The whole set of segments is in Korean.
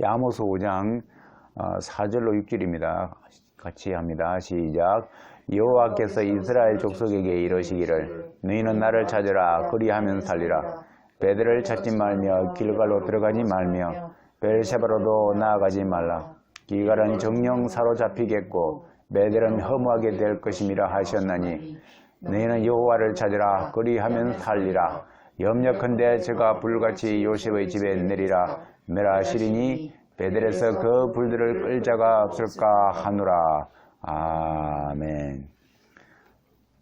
아모스 5장 4절로 6절입니다. 같이 합니다. 시작. 여호와께서 이스라엘 족속에게 이러시기를 너희는 나를 찾으라 그리하면 살리라. 베델을 찾지 말며 길갈로 들어가지 말며 베르세바로도 나아가지 말라. 길갈은 정령 사로잡히겠고 베델은 허무하게 될 것임이라 하셨나니 너희는 여호와를 찾으라 그리하면 살리라. 염려컨대 저가 불같이 요셉의 집에 내리라. 메라시리니 베델에서 그 불들을 끌 자가 없을까 하노라. 아멘.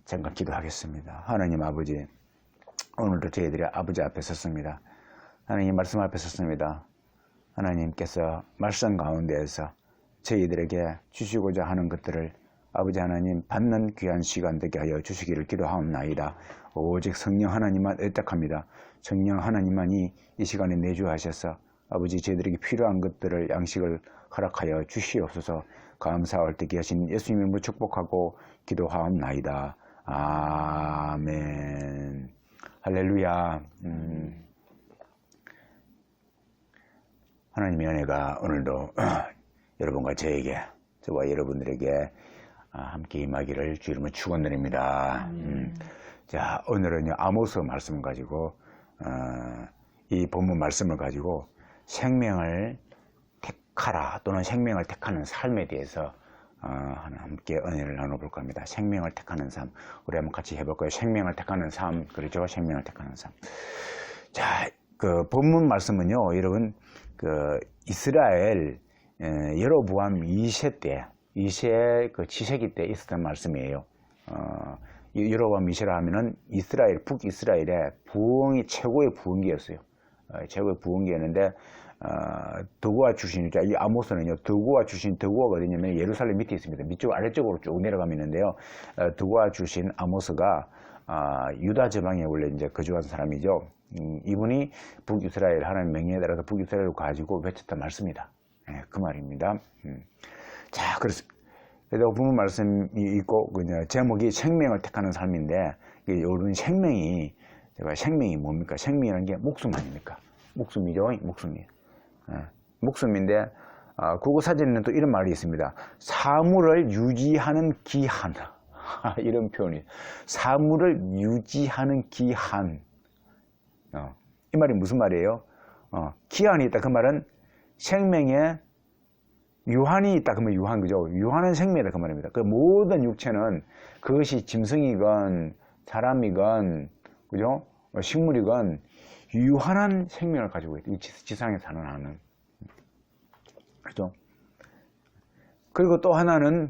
잠깐 기도하겠습니다. 하나님 아버지, 오늘도 저희들이 아버지 앞에 섰습니다. 하나님 말씀 앞에 섰습니다. 하나님께서 말씀 가운데에서 저희들에게 주시고자 하는 것들을 아버지 하나님 받는 귀한 시간 되게 하여 주시기를 기도하옵나이다. 오직 성령 하나님만 의탁합니다. 성령 하나님만이 이 시간에 내주하셔서 아버지 저희들에게 필요한 것들을 양식을 허락하여 주시옵소서. 감사할 때 하신 예수님의 이름으로 축복하고 기도하옵나이다. 아멘. 할렐루야. 하나님의 은혜가 오늘도 여러분과 저와 여러분들에게 함께 임하기를 주 이름으로 축원드립니다. 자, 오늘은 아모스 말씀을 가지고 이 본문 말씀을 가지고 생명을 택하라 또는 생명을 택하는 삶에 대해서 함께 은혜를 나눠볼까 합니다. 생명을 택하는 삶. 우리 한번 같이 해볼까요? 생명을 택하는 삶. 그렇죠? 생명을 택하는 삶. 자, 그 본문 말씀은요, 여러분, 그 이스라엘 여로보암 2세 때, 2세 그 지세기 때 있었던 말씀이에요. 여로보암 2세라 하면은 이스라엘, 북이스라엘의 부흥이 최고의 부흥기였어요. 최고의 부흥기였는데, 드고아 출신이죠. 이 아모스는요, 드고아 출신, 드고아가 어디냐면 예루살렘 밑에 있습니다. 밑쪽 아래쪽으로 쭉 내려가면 있는데요. 드고아 출신 아모스가 유다 지방에 원래 이제 거주한 사람이죠. 이분이 북이스라엘 하나님 명령에 따라서 북이스라엘을 가지고 외쳤던 말씀이다. 그 말입니다. 자, 그렇습니다. 그래서 부분 말씀이 있고 제목이 생명을 택하는 삶인데, 여러분 생명이 뭡니까? 생명이라는 게 목숨 아닙니까? 목숨이죠. 목숨이에요. 목숨인데 국어사전에는 또 이런 말이 있습니다. 사물을 유지하는 기한. 이런 표현이. 사물을 유지하는 기한. 이 말이 무슨 말이에요? 기한이 있다. 그 말은 생명에 유한이 있다. 그러면 유한 그죠? 유한은 생명이다. 그 말입니다. 그 모든 육체는 그것이 짐승이건 사람이건 그죠? 식물이건 유한한 생명을 가지고 있다. 지상에 사는 한은. 그죠? 그리고 또 하나는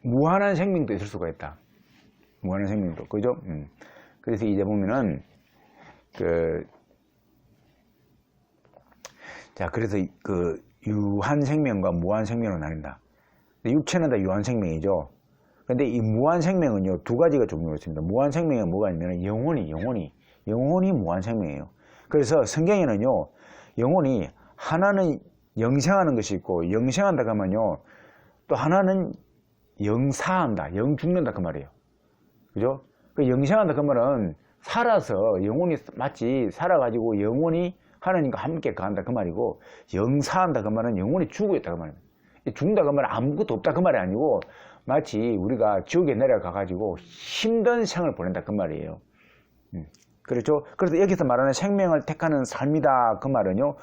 무한한 생명도 있을 수가 있다. 무한한 생명도. 그죠? 그래서 이제 보면은 자, 그래서 유한 생명과 무한 생명으로 나뉜다. 육체는 다 유한 생명이죠. 근데 이 무한 생명은요, 두 가지가 종류가 있습니다. 무한 생명은 뭐가 있냐면 영혼이 무한 생명이에요. 그래서 성경에는요, 영혼이 하나는 영생하는 것이 있고, 영생한다 그러면요, 또 하나는 영사한다, 영죽는다 그 말이에요. 그죠? 그 영생한다 그 말은 살아서 영혼이 마치 살아가지고 영혼이 하나님과 함께 가한다 그 말이고, 영사한다 그 말은 영혼이 죽어 있다 그 말입니다. 죽는다 그 말은 아무것도 없다 그 말이 아니고, 마치 우리가 지옥에 내려가가지고 힘든 생을 보낸다 그 말이에요. 그렇죠? 그래서 여기서 말하는 생명을 택하는 삶이다 그 말은요,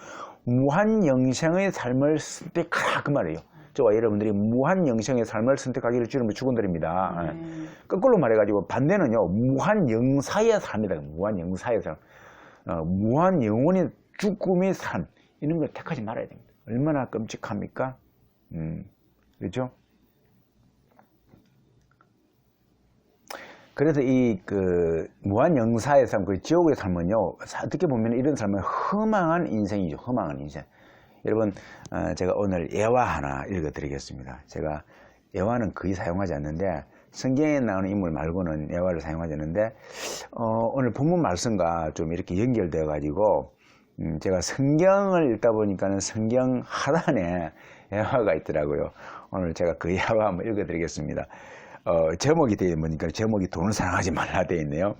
무한 영생의 삶을 선택하라 그 말이에요. 저와 여러분들이 무한 영생의 삶을 선택하기를 주님을 축원드립니다. 거꾸로 말해가지고 반대는요, 무한 영사의 삶이다. 무한 영사의 삶, 무한 영혼의 죽음의 삶, 이런 걸 택하지 말아야 됩니다. 얼마나 끔찍합니까? 그렇죠? 그래서 무한 영사의 삶, 지옥의 삶은요, 어떻게 보면 이런 삶은 허망한 인생이죠. 허망한 인생. 여러분, 제가 오늘 예화 하나 읽어드리겠습니다. 제가 예화는 거의 사용하지 않는데, 성경에 나오는 인물 말고는 예화를 사용하지 않는데, 오늘 본문 말씀과 좀 이렇게 연결되어 가지고, 제가 성경을 읽다 보니까는 성경 하단에 예화가 있더라고요. 오늘 제가 그 예화 한번 읽어드리겠습니다. 제목이 되어 보니까 제목이 돈을 사랑하지 말라 되어 있네요.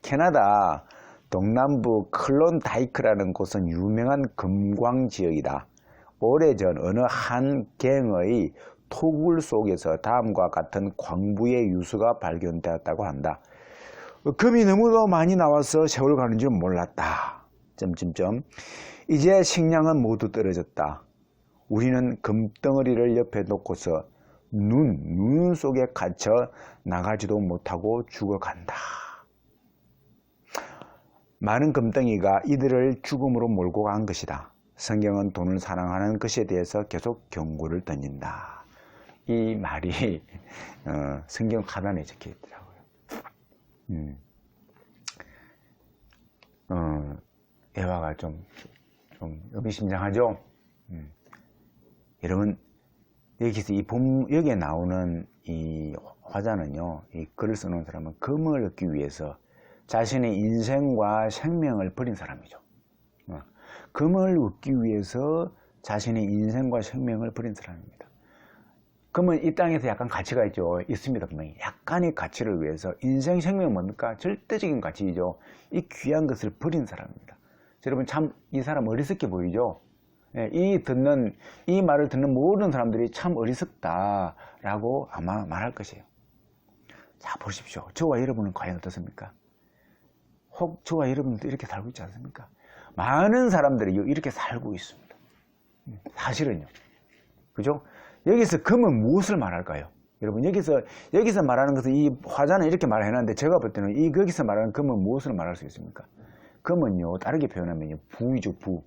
캐나다 동남부 클론다이크라는 곳은 유명한 금광 지역이다. 오래전 어느 한 갱의 토굴 속에서 다음과 같은 광부의 유서가 발견되었다고 한다. 금이 너무도 많이 나와서 세월 가는 줄 몰랐다. 점점점. 이제 식량은 모두 떨어졌다. 우리는 금덩어리를 옆에 놓고서 눈 속에 갇혀 나가지도 못하고 죽어간다. 많은 금덩이가 이들을 죽음으로 몰고 간 것이다. 성경은 돈을 사랑하는 것에 대해서 계속 경고를 던진다. 이 말이 성경 하단에 적혀 있더라고요. 대화가 좀 의미심장하죠. 여러분, 여기서 여기에 나오는 이 화자는요, 이 글을 써놓은 사람은 금을 얻기 위해서 자신의 인생과 생명을 버린 사람이죠. 금을 얻기 위해서 자신의 인생과 생명을 버린 사람입니다. 금은 이 땅에서 약간 가치가 있습니다. 분명히. 약간의 가치를 위해서 인생, 생명은 뭡니까? 절대적인 가치이죠. 이 귀한 것을 버린 사람입니다. 여러분, 참 이 사람 어리석게 보이죠? 이 말을 듣는 모든 사람들이 참 어리석다라고 아마 말할 것이에요. 자, 보십시오. 저와 여러분은 과연 어떻습니까? 혹 저와 여러분들도 이렇게 살고 있지 않습니까? 많은 사람들이 이렇게 살고 있습니다. 사실은요. 그죠? 여기서 금은 무엇을 말할까요? 여러분, 여기서 말하는 것은 이 화자는 이렇게 말해놨는데 제가 볼 때는 여기서 말하는 금은 무엇을 말할 수 있습니까? 금은요, 다르게 표현하면요, 부이죠, 부.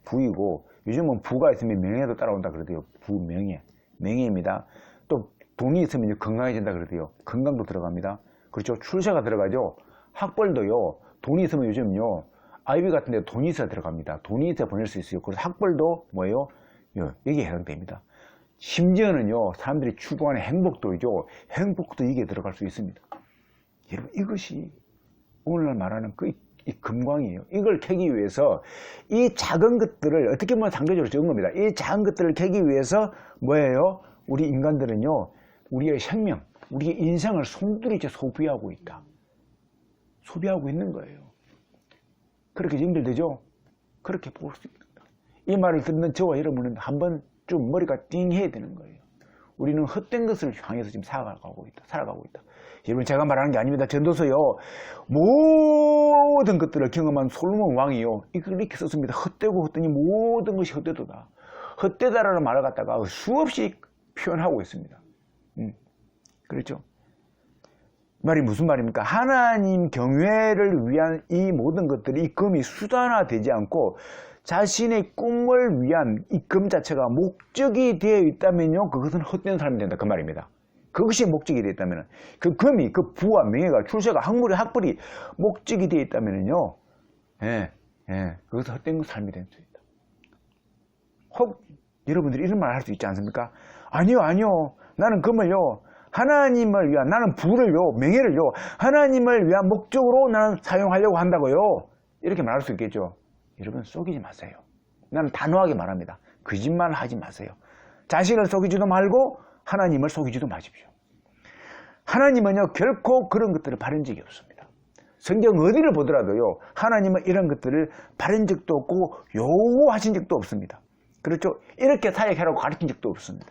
부이고, 요즘은 부가 있으면 명예도 따라온다 그러대요. 명예입니다. 또 돈이 있으면 건강해진다 그러대요. 건강도 들어갑니다. 그렇죠? 출세가 들어가죠. 학벌도요, 돈이 있으면 요즘요, 아이비 같은 데 돈이 있어야 들어갑니다. 돈이 있어야 보낼 수 있어요. 그래서 학벌도 뭐예요? 여기에 해당됩니다. 심지어는요, 사람들이 추구하는 행복도이죠. 행복도 여기에 들어갈 수 있습니다. 여러분, 이것이 오늘날 말하는 이 금광이에요. 이걸 캐기 위해서 이 작은 것들을 어떻게 보면 상대적으로 적은 겁니다. 이 작은 것들을 캐기 위해서 뭐예요? 우리 인간들은요, 우리의 생명, 우리의 인생을 송두리째 소비하고 있다. 소비하고 있는 거예요. 그렇게 연결되죠? 그렇게 볼 수 있다. 이 말을 듣는 저와 여러분은 한번 좀 머리가 띵해야 되는 거예요. 우리는 헛된 것을 향해서 지금 살아가고 있다. 여러분, 제가 말하는 게 아닙니다. 전도서요, 모든 것들을 경험한 솔로몬 왕이요, 이걸 이렇게 썼습니다. 헛되고 헛되니 모든 것이 헛되도다. 헛되다라는 말을 갖다가 수없이 표현하고 있습니다. 그렇죠? 말이 무슨 말입니까? 하나님 경외를 위한 이 모든 것들이, 이 금이 수단화되지 않고 자신의 꿈을 위한 이 금 자체가 목적이 되어 있다면요, 그것은 헛된 사람이 된다. 그 말입니다. 그것이 목적이 되어 있다면, 그 금이, 그 부와 명예가, 출세가, 학벌이 목적이 되어 있다면요, 그것은 헛된 삶이 될 수 있다. 혹 여러분들이 이런 말 할 수 있지 않습니까? 아니요. 나는 금을요, 하나님을 위한, 나는 부를요, 명예를요, 하나님을 위한 목적으로 나는 사용하려고 한다고요. 이렇게 말할 수 있겠죠. 여러분, 속이지 마세요. 나는 단호하게 말합니다. 거짓말 하지 마세요. 자신을 속이지도 말고 하나님을 속이지도 마십시오. 하나님은요, 결코 그런 것들을 바른 적이 없습니다. 성경 어디를 보더라도요, 하나님은 이런 것들을 바른 적도 없고 요구하신 적도 없습니다. 그렇죠? 이렇게 사역하라고 가르친 적도 없습니다.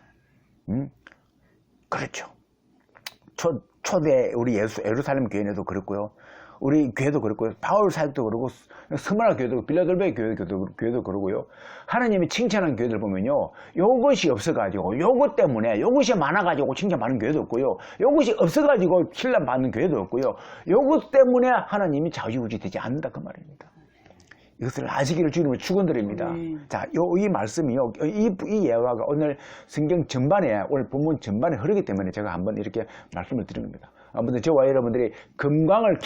그렇죠. 초대 우리 예루살렘 교회에도 그렇고요, 우리 교회도 그렇고요, 바울 사역도 그러고, 스마라 교회도, 빌라델베 교회도 그러고요. 하나님이 칭찬한 교회들 보면요, 요것이 없어가지고, 요것이 많아가지고 칭찬 받는 교회도 없고요, 요것이 없어가지고 신뢰 받는 교회도 없고요, 요것 때문에 하나님이 좌지우지 되지 않는다, 그 말입니다. 이것을 아시기를 주님을 축원드립니다. 자, 이 말씀이요, 이 예화가 오늘 성경 전반에, 오늘 본문 전반에 흐르기 때문에 제가 한번 이렇게 말씀을 드린 겁니다. 아무튼 저와 여러분들이 금광을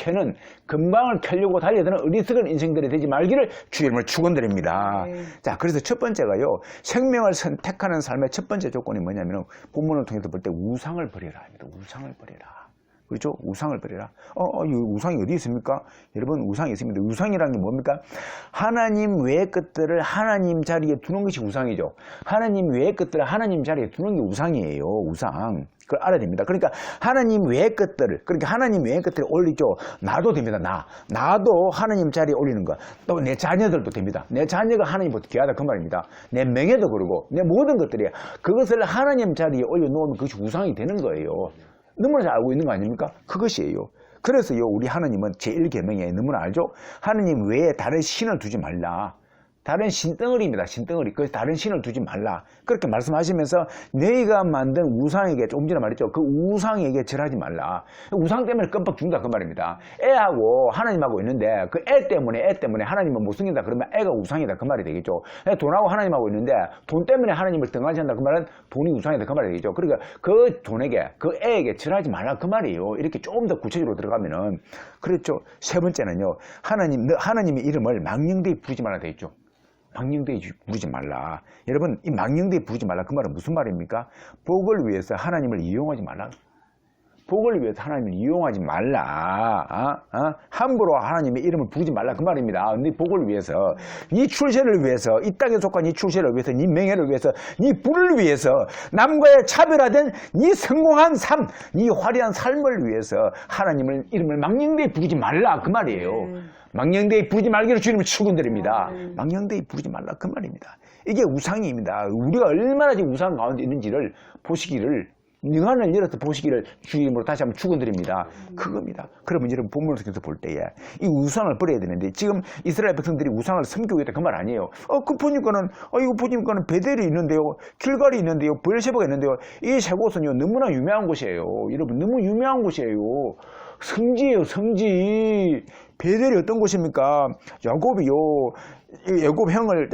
캐려고 달려드는 어리석은 인생들이 되지 말기를 주님을 축원드립니다. 자, 그래서 첫 번째가요, 생명을 선택하는 삶의 첫 번째 조건이 뭐냐면, 본문을 통해서 볼 때 우상을 버려라 합니다. 우상을 버려라. 그렇죠? 우상을 버려라. 이 우상이 어디 있습니까? 여러분, 우상이 있습니다. 우상이라는 게 뭡니까? 하나님 외의 것들을 하나님 자리에 두는 것이 우상이죠. 하나님 외의 것들을 하나님 자리에 두는 게 우상이에요. 우상. 그걸 알아야 됩니다. 그러니까 하나님 외의 것들을, 그러니까 하나님 외의 것들을 올리죠. 나도 됩니다. 나도 하나님 자리에 올리는 것. 또 내 자녀들도 됩니다. 내 자녀가 하나님보다 귀하다 그 말입니다. 내 명예도 그러고 내 모든 것들이 그것을 하나님 자리에 올려놓으면 그것이 우상이 되는 거예요. 너무나 잘 알고 있는 거 아닙니까? 그것이에요. 그래서요, 우리 하나님은 제1계명에 너무나 알죠? 하나님 외에 다른 신을 두지 말라. 다른 신덩어리입니다. 신덩어리. 그래서 다른 신을 두지 말라. 그렇게 말씀하시면서 너희가 만든 우상에게, 조금 전에 말했죠. 그 우상에게 절하지 말라. 우상 때문에 껌뻑 죽는다 그 말입니다. 애하고 하나님하고 있는데 그 애 때문에 하나님은 못 숨긴다 그러면 애가 우상이다 그 말이 되겠죠. 돈하고 하나님하고 있는데 돈 때문에 하나님을 등한시한다 그 말은 돈이 우상이다 그 말이 되겠죠. 그러니까 그 돈에게, 그 애에게 절하지 말라 그 말이에요. 이렇게 조금 더 구체적으로 들어가면은. 그렇죠. 세 번째는요. 하나님의 이름을 망령되이 부르지 말라 되어 있죠. 망령되이 부르지 말라. 여러분, 이 망령되이 부르지 말라 그 말은 무슨 말입니까? 복을 위해서 하나님을 이용하지 말라. 복을 위해서 하나님을 이용하지 말라. 함부로 하나님의 이름을 부르지 말라 그 말입니다. 네 복을 위해서, 네 출세를 위해서, 이 땅에 속한 네 출세를 위해서, 네 명예를 위해서, 네 부를 위해서, 남과의 차별화된 네 성공한 삶, 네 화려한 삶을 위해서 하나님의 이름을 망령되이 부르지 말라 그 말이에요. 망령되이 부르지 말기를 주님을 축원드립니다. 망령되이 부르지 말라 그 말입니다. 이게 우상입니다. 우리가 얼마나 지금 우상 가운데 있는지를 보시기를, 능한을 열어서 보시기를 주님으로 다시 한번 축원드립니다. 그겁니다. 그러면 여러분 본문을 통해서 볼 때에 이 우상을 버려야 되는데, 지금 이스라엘 백성들이 우상을 섬기고 있다 그 말 아니에요. 이거 보니까는 베델이 있는데요, 길갈이 있는데요, 브엘셰바가 있는데요. 이 세 곳은요 너무나 유명한 곳이에요. 여러분, 너무 유명한 곳이에요. 성지예요, 성지. 베델이 어떤 곳입니까? 야곱 형을,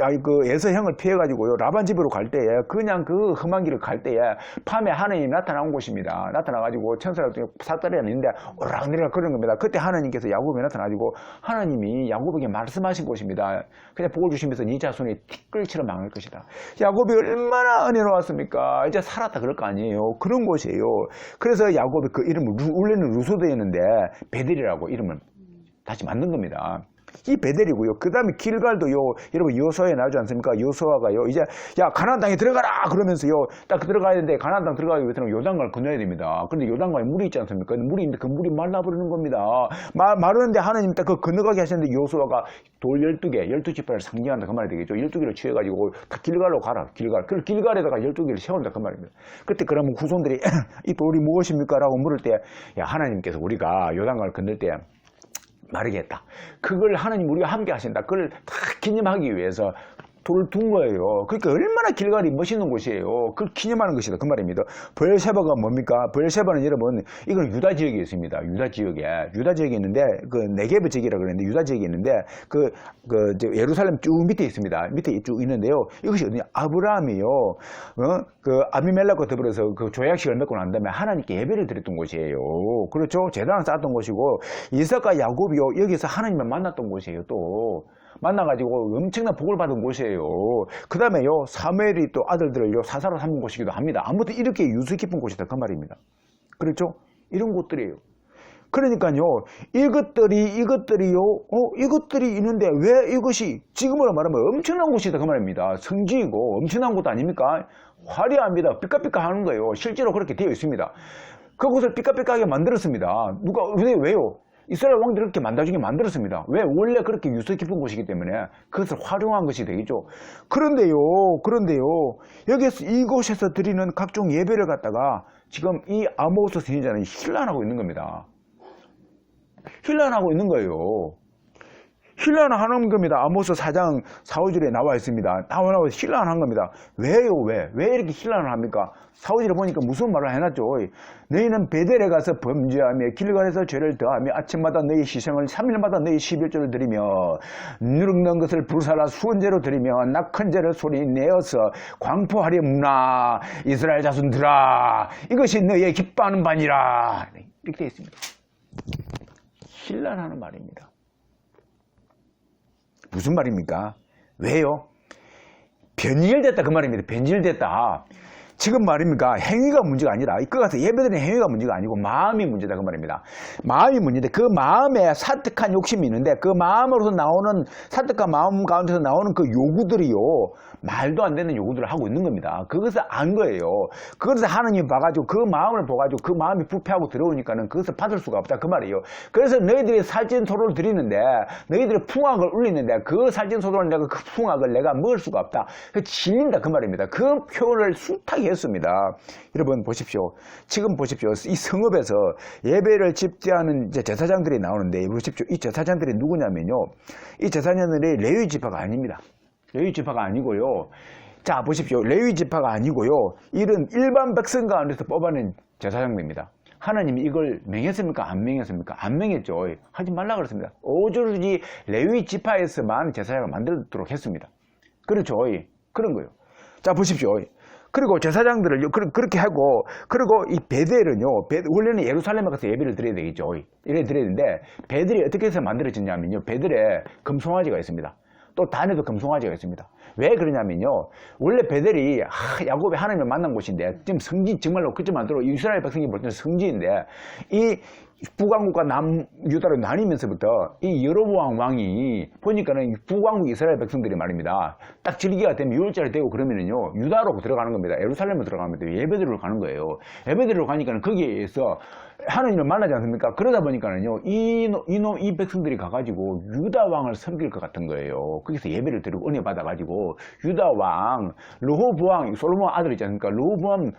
에서 형을 피해가지고요, 라반 집으로 갈 때에, 그냥 그 험한 길을 갈 때에, 밤에 하나님이 나타난 곳입니다. 나타나가지고, 천사가 삭달이 있는데, 오락내리락 그런 겁니다. 그때 하나님께서 야곱에 나타나가지고, 하나님이 야곱에게 말씀하신 곳입니다. 그냥 복을 주시면서 네 자손이 티끌처럼 망할 것이다. 야곱이 얼마나 은혜로웠습니까? 이제 살았다 그럴 거 아니에요. 그런 곳이에요. 그래서 야곱이 그 이름을, 원래는 루소드였는데, 베델이라고 이름을 다시 만든 겁니다. 이 베델이고요. 그 다음에 길갈도요, 여러분 여호수아에 나오지 않습니까? 여호수아가요, 이제 야 가나안 땅에 들어가라 그러면서요, 딱 들어가야 되는데 가나안 땅 들어가기 위해서는 요단강을 건너야 됩니다. 그런데 요단강에 물이 있지 않습니까? 물이 있는데 그 물이 말라버리는 겁니다. 마르는데 하나님 딱 그 건너가게 하셨는데 여호수아가 돌 12개, 12지파를 상징한다 그 말이 되겠죠. 12개를 취해가지고 다 길갈로 가라. 그 길갈에다가 12개를 세운다 그 말입니다. 그때 그러면 후손들이 이 돌이 무엇입니까? 라고 물을 때, 야 하나님께서 우리가 요단강을 건널 때 마르겠다. 그걸 하나님 우리가 함께 하신다. 그걸 다 기념하기 위해서 돌을 둔 거예요. 그러니까 얼마나 길갈이 멋있는 곳이에요. 그걸 기념하는 것이다 그 말입니다. 브엘셰바가 뭡니까? 브엘셰바는 여러분, 이건 유다 지역에 있습니다. 유다 지역에 있는데, 그 네게브 지역이라 그러는데, 유다 지역에 있는데, 예루살렘 쭉 밑에 있습니다. 밑에 쭉 있는데요. 이것이 어디냐? 아브라함이요, 그 아비멜렉과 더불어서 그 조약식을 맺고 난 다음에 하나님께 예배를 드렸던 곳이에요. 그렇죠? 제단을 쌓았던 곳이고, 이삭과 야곱이요, 여기서 하나님을 만났던 곳이에요. 또 만나가지고 엄청난 복을 받은 곳이에요. 그 다음에요, 사무엘이 또 아들들을요 사사로 삼은 곳이기도 합니다. 아무튼 이렇게 유수 깊은 곳이다 그 말입니다. 그렇죠? 이런 곳들이에요. 그러니까요, 이것들이 있는데 왜 이것이 지금으로 말하면 엄청난 곳이다 그 말입니다. 성지이고 엄청난 곳 아닙니까? 화려합니다. 삐까삐까 하는 거예요. 실제로 그렇게 되어 있습니다. 그곳을 삐까삐까하게 만들었습니다. 왜요? 이스라엘 왕들이 그렇게 나중에 만들었습니다. 왜? 원래 그렇게 유서 깊은 곳이기 때문에 그것을 활용한 것이 되겠죠. 그런데요, 여기서 이곳에서 드리는 각종 예배를 갖다가 지금 이 아모스 선지자는 힐난하고 있는 겁니다. 힐난하고 있는 거예요. 힐난하는 겁니다. 아모스 4장 4, 5절에 나와 있습니다. 나와서 힐난한 겁니다. 왜요? 왜 이렇게 힐난을 합니까? 4, 5절에 보니까 무슨 말을 해놨죠. 너희는 베델에 가서 범죄하며 길갈에서 죄를 더하며 아침마다 너희 희생을 3일마다 너희 11조를 드리며 누룩는 것을 불사라 수원제로 드리며 낙헌제를 소리 내어서 광포하려무나 이스라엘 자손들아 이것이 너희의 기뻐하는 바니라. 이렇게 되어 있습니다. 힐난하는 말입니다. 무슨 말입니까? 왜요? 변질됐다 그 말입니다. 변질됐다. 지금 말입니까? 행위가 문제가 아니라, 그 같은 예배드리는 행위가 문제가 아니고 마음이 문제다 그 말입니다. 마음이 문제인데 그 마음에 사특한 욕심이 있는데 그 마음으로서 나오는 사특한 마음 가운데서 나오는 그 요구들이요, 말도 안 되는 요구들을 하고 있는 겁니다. 그것을 안 거예요. 그것을 하느님 봐가지고 그 마음을 보가지고 그 마음이 부패하고 들어오니까는 그것을 받을 수가 없다 그 말이에요. 그래서 너희들이 살찐소를 드리는데, 너희들이 풍악을 울리는데 그 살찐소를 내가 그 풍악을 내가 먹을 수가 없다. 그 질린다 그 말입니다. 그 표현을 숱하게 했습니다. 여러분 보십시오. 지금 보십시오. 이 성읍에서 예배를 집대하는 이제 제사장들이 나오는데, 보십시오. 이 제사장들이 누구냐면요, 이 제사장들이 레위 지파가 아닙니다. 레위 지파가 아니고요. 자 보십시오. 레위 지파가 아니고요. 이런 일반 백성 가운데서 뽑아낸 제사장입니다. 하나님이 이걸 명했습니까? 안 명했습니까? 안 명했죠. 하지 말라 그랬습니다. 오로지 레위 지파에서만 제사장을 만들도록 했습니다. 그렇죠. 그런 거예요. 자 보십시오. 그리고 제사장들을 그렇게 하고, 그리고 이 베델은요, 원래는 예루살렘에 가서 예배를 드려야 되겠죠. 예배를 드려야 되는데, 베델이 어떻게 해서 만들어졌냐면요, 베델에 금송아지가 있습니다. 또 단에도 금송아지가 있습니다. 왜 그러냐면요, 원래 베델이 야곱이 하나님을 만난 곳인데, 지금 성지, 정말로 그렇지만 이스라엘 백성이 볼 때는 성지인데, 이 북왕국과 남유다로 나뉘면서부터 이 여로보암 왕이 보니까는 북왕국 이스라엘 백성들이 말입니다, 딱 절기가 되면 6월절이 되고 그러면은요 유다로 들어가는 겁니다. 예루살렘으로 들어가는 겁니다. 예배드리러 가는 거예요. 예배드리러 가니까는 거기에서 하나님을 만나지 않습니까? 그러다 보니까는요 이 백성들이 가가지고 유다 왕을 섬길 것 같은 거예요. 거기서 예배를 드리고 은혜 받아가지고 유다 왕 르호보암, 솔로몬 아들 있지 않습니까? 르호보암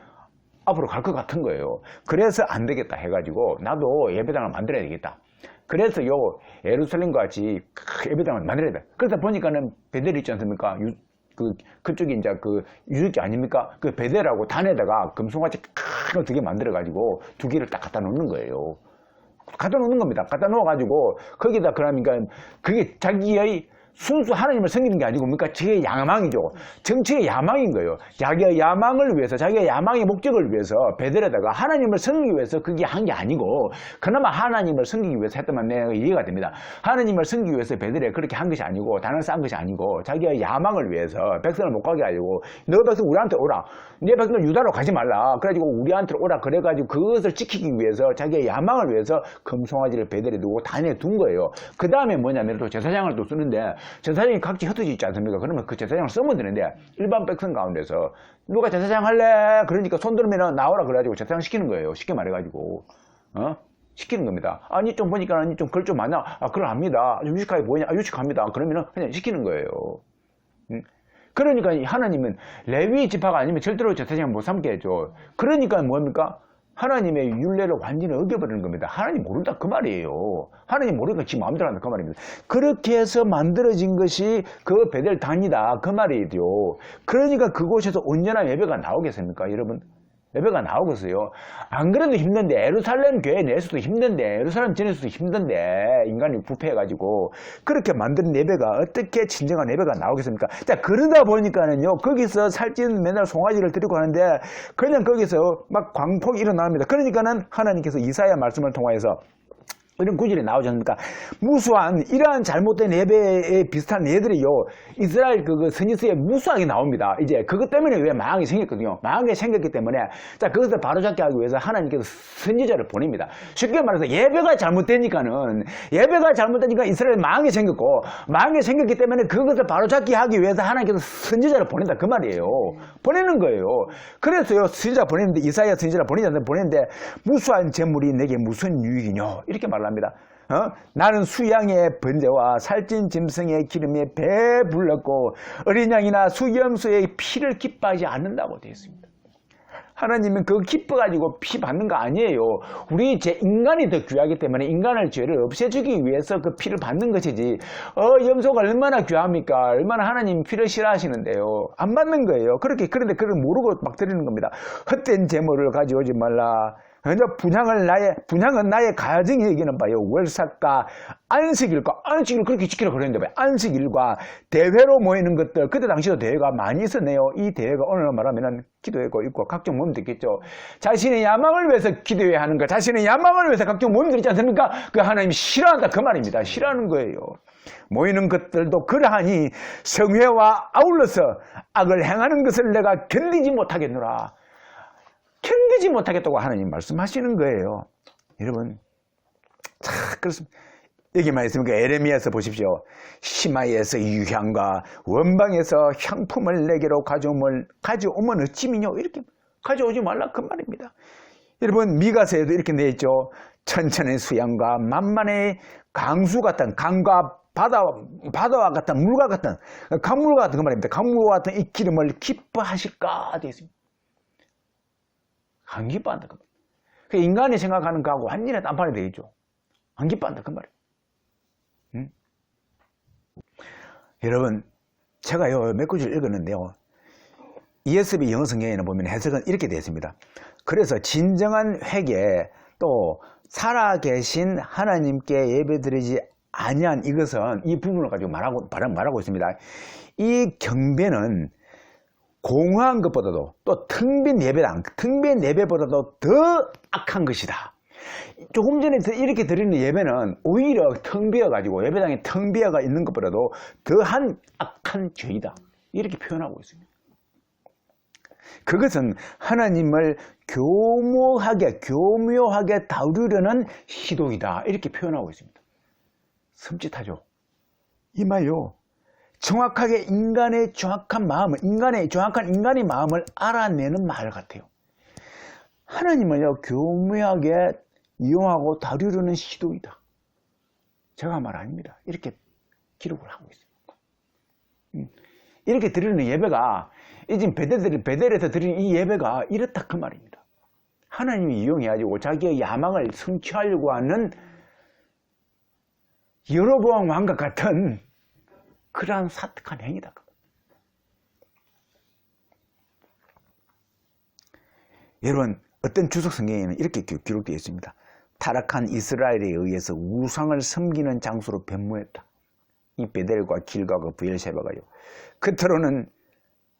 앞으로 갈 것 같은 거예요. 그래서 안 되겠다 해가지고 나도 예배당을 만들어야 되겠다. 그래서 예루살렘과 같이 예배당을 만들어야 돼. 그래서 보니까는 베델이 있지 않습니까? 그쪽이 이제 유적지 아닙니까? 그 베델하고 단에다가 금송아지 큰 거 2개 만들어가지고 2개를 딱 갖다 놓는 거예요. 갖다 놓는 겁니다. 갖다 놓아가지고 거기다 그러니까 그게 자기의 순수 하나님을 섬기는 게 아니고 뭡니까? 자기의 야망이죠. 정치의 야망인 거예요. 자기의 야망을 위해서, 자기의 야망의 목적을 위해서 베델에다가 하나님을 섬기기 위해서 그게 한 게 아니고, 그나마 하나님을 섬기기 위해서 했다면 내가 이해가 됩니다. 하나님을 섬기기 위해서 베델에 그렇게 한 것이 아니고, 단을 쌓은 것이 아니고, 자기의 야망을 위해서 백성을 못 가게 하려고, 너 백성 우리한테 오라, 내 백성들 유다로 가지 말라, 그래가지고 우리한테 오라, 그래가지고 그것을 지키기 위해서, 자기의 야망을 위해서 금송아지를 베델에 두고 단에 둔 거예요. 그 다음에 뭐냐면 또 제사장을 또 쓰는데, 제사장이 각지 흩어져 있지 않습니까? 그러면 그 제사장을 쓰면 되는데, 일반 백성 가운데서 누가 제사장 할래? 그러니까 손 들면 나오라 그래가지고 제사장 시키는 거예요. 쉽게 말해가지고 시키는 겁니다. 아니 좀 보니까 아니 좀 글 좀 많아. 그럼 합니다. 유식하게 보이냐? 유식합니다. 그러면은 그냥 시키는 거예요. 그러니까 하나님은 레위 지파가 아니면 절대로 제사장을 못 삼게 해줘. 그러니까 뭡니까? 하나님의 율례를 완전히 어겨버리는 겁니다. 하나님 모른다 그 말이에요. 하나님 모르니까 지 마음대로 한다 그 말입니다. 그렇게 해서 만들어진 것이 그 베델 단이다 그 말이에요. 그러니까 그곳에서 온전한 예배가 나오겠습니까 여러분? 예배가 나오겠어요. 안 그래도 힘든데, 예루살렘 교회 내에서도 힘든데, 예루살렘 전에서도 힘든데, 인간이 부패해가지고 그렇게 만든 예배가 어떻게 진정한 예배가 나오겠습니까? 자, 그러다 보니까는요, 거기서 살찐 맨날 송아지를 드리고 하는데 그냥 거기서 막 광폭이 일어납니다. 그러니까는 하나님께서 이사야 말씀을 통하여서 이런 구절이 나오지 않습니까? 무수한 이러한 잘못된 예배에 비슷한 예들이요, 이스라엘 선지서에 무수하게 나옵니다. 이제 그것 때문에 왜 망하게 생겼거든요. 망하게 생겼기 때문에, 자, 그것을 바로잡게 하기 위해서 하나님께서 선지자를 보냅니다. 쉽게 말해서 예배가 잘못되니까 이스라엘 망하게 생겼고, 망하게 생겼기 때문에 그것을 바로잡게 하기 위해서 하나님께서 선지자를 보낸다 그 말이에요. 보내는 거예요. 그래서요, 선지자 보냈는데, 이사야 선지자 보냈는데 무수한 재물이 내게 무슨 유익이뇨 이렇게 말합니다. 나는 수양의 번제와 살찐 짐승의 기름에 배불렀고 어린 양이나 수염소의 피를 기뻐하지 않는다고 되어 있습니다. 하나님은 그거 기뻐가지고 피 받는 거 아니에요. 우리 인간이 더 귀하기 때문에 인간의 죄를 없애주기 위해서 그 피를 받는 것이지, 염소가 얼마나 귀합니까? 얼마나 하나님 피를 싫어하시는데요. 안 받는 거예요. 그런데 그걸 모르고 막 드리는 겁니다. 헛된 재물을 가져오지 말라. 분향은 나의 가정이 여기는 바요. 월삭과 안식일을 그렇게 지키라 그랬는데, 안식일과 대회로 모이는 것들, 그때 당시도 대회가 많이 있었네요. 이 대회가 오늘 말하면은 기도회고 있고 각종 모임도 있겠죠. 자신의 야망을 위해서 기도회 하는 거, 자신의 야망을 위해서 각종 모임들 있지 않습니까? 그 하나님이 싫어한다 그 말입니다. 싫어하는 거예요. 모이는 것들도 그러하니 성회와 아울러서 악을 행하는 것을 내가 견디지 못하겠노라. 견디지 못하겠다고 하나님 말씀하시는 거예요. 여러분, 자, 그렇습니다. 여기만 있으면 그 에레미야서 보십시오. 시마에서 유향과 원방에서 향품을 내게로 가져오면 어찌미뇨? 이렇게 가져오지 말라 그 말입니다. 여러분, 미가서에도 이렇게 되어 있죠. 천천의 수양과 만만의 강수 같은, 강과 바다와 같은, 물과 같은, 강물과 같은 그 말입니다. 강물과 같은 이 기름을 기뻐하실까 되어 있습니다. 안 기뻐한다 그 말입니다. 그 인간이 생각하는 거하고 완전히 딴판이 되겠죠. 안 기뻐한다 그 말이에요. 여러분, 제가요 몇 구절 읽었는데요, ESV 영어 성경에는 보면 해석은 이렇게 되어 있습니다. 그래서 진정한 회개, 또 살아계신 하나님께 예배드리지 아니한 이것은, 이 부분을 가지고 말하고 있습니다. 이 경배는 공허한 것보다도, 또 텅빈 예배보다도 더 악한 것이다. 조금 전에 이렇게 드리는 예배는 오히려 텅 비어가지고, 예배당에 텅 비어가 있는 것보다도 더한 악한 죄이다. 이렇게 표현하고 있습니다. 그것은 하나님을 교묘하게 다루려는 시도이다. 이렇게 표현하고 있습니다. 섬찟하죠? 이 말요, 정확하게 인간의 정확한 마음을, 인간의 마음을 알아내는 말 같아요. 하나님을요, 교묘하게 이용하고 다루려는 시도이다. 제가 말 아닙니다. 이렇게 기록을 하고 있습니다. 이렇게 드리는 예배가, 지금 베델에서 드리는 이 예배가 이렇다 그 말입니다. 하나님이 이용해가지고 자기의 야망을 성취하려고 하는 여로보암 왕과 같은 그러한 사특한 행위다. 여러분, 어떤 주석 성경에는 이렇게 기록되어 있습니다. 타락한 이스라엘에 의해서 우상을 섬기는 장소로 변모했다. 이 베델과 길가가 브엘세바가요, 겉으로는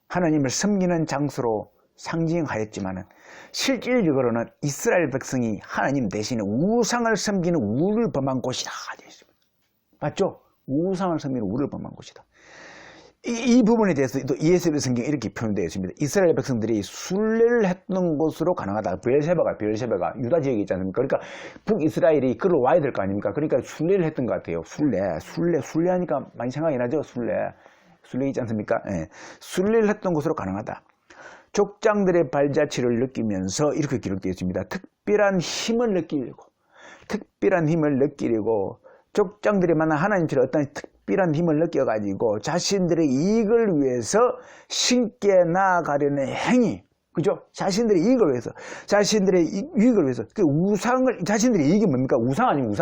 하나님을 섬기는 장소로 상징하였지만 실질적으로는 이스라엘 백성이 하나님 대신에 우상을 섬기는 우를 범한 곳이다. 맞죠? 우상을 섬기는 우를 범한 곳이다. 이 부분에 대해서 또 ESV 성경에 이렇게 표현되어 있습니다. 이스라엘 백성들이 순례를 했던 곳으로 가능하다. 브엘세바가 유다 지역에 있지 않습니까? 그러니까 북이스라엘이 그로 와야 될 거 아닙니까? 그러니까 순례를 했던 것 같아요. 순례 하니까 많이 생각이 나죠? 순례 있지 않습니까? 예. 순례를 했던 곳으로 가능하다. 족장들의 발자취를 느끼면서 이렇게 기록되어 있습니다. 특별한 힘을 느끼려고 족장들이 만난 하나님처럼 어떤 특별한 힘을 느껴가지고 자신들의 이익을 위해서 신께 나아가려는 행위, 그죠? 자신들의 이익을 위해서, 자신들의 이익이 뭡니까? 우상 아니면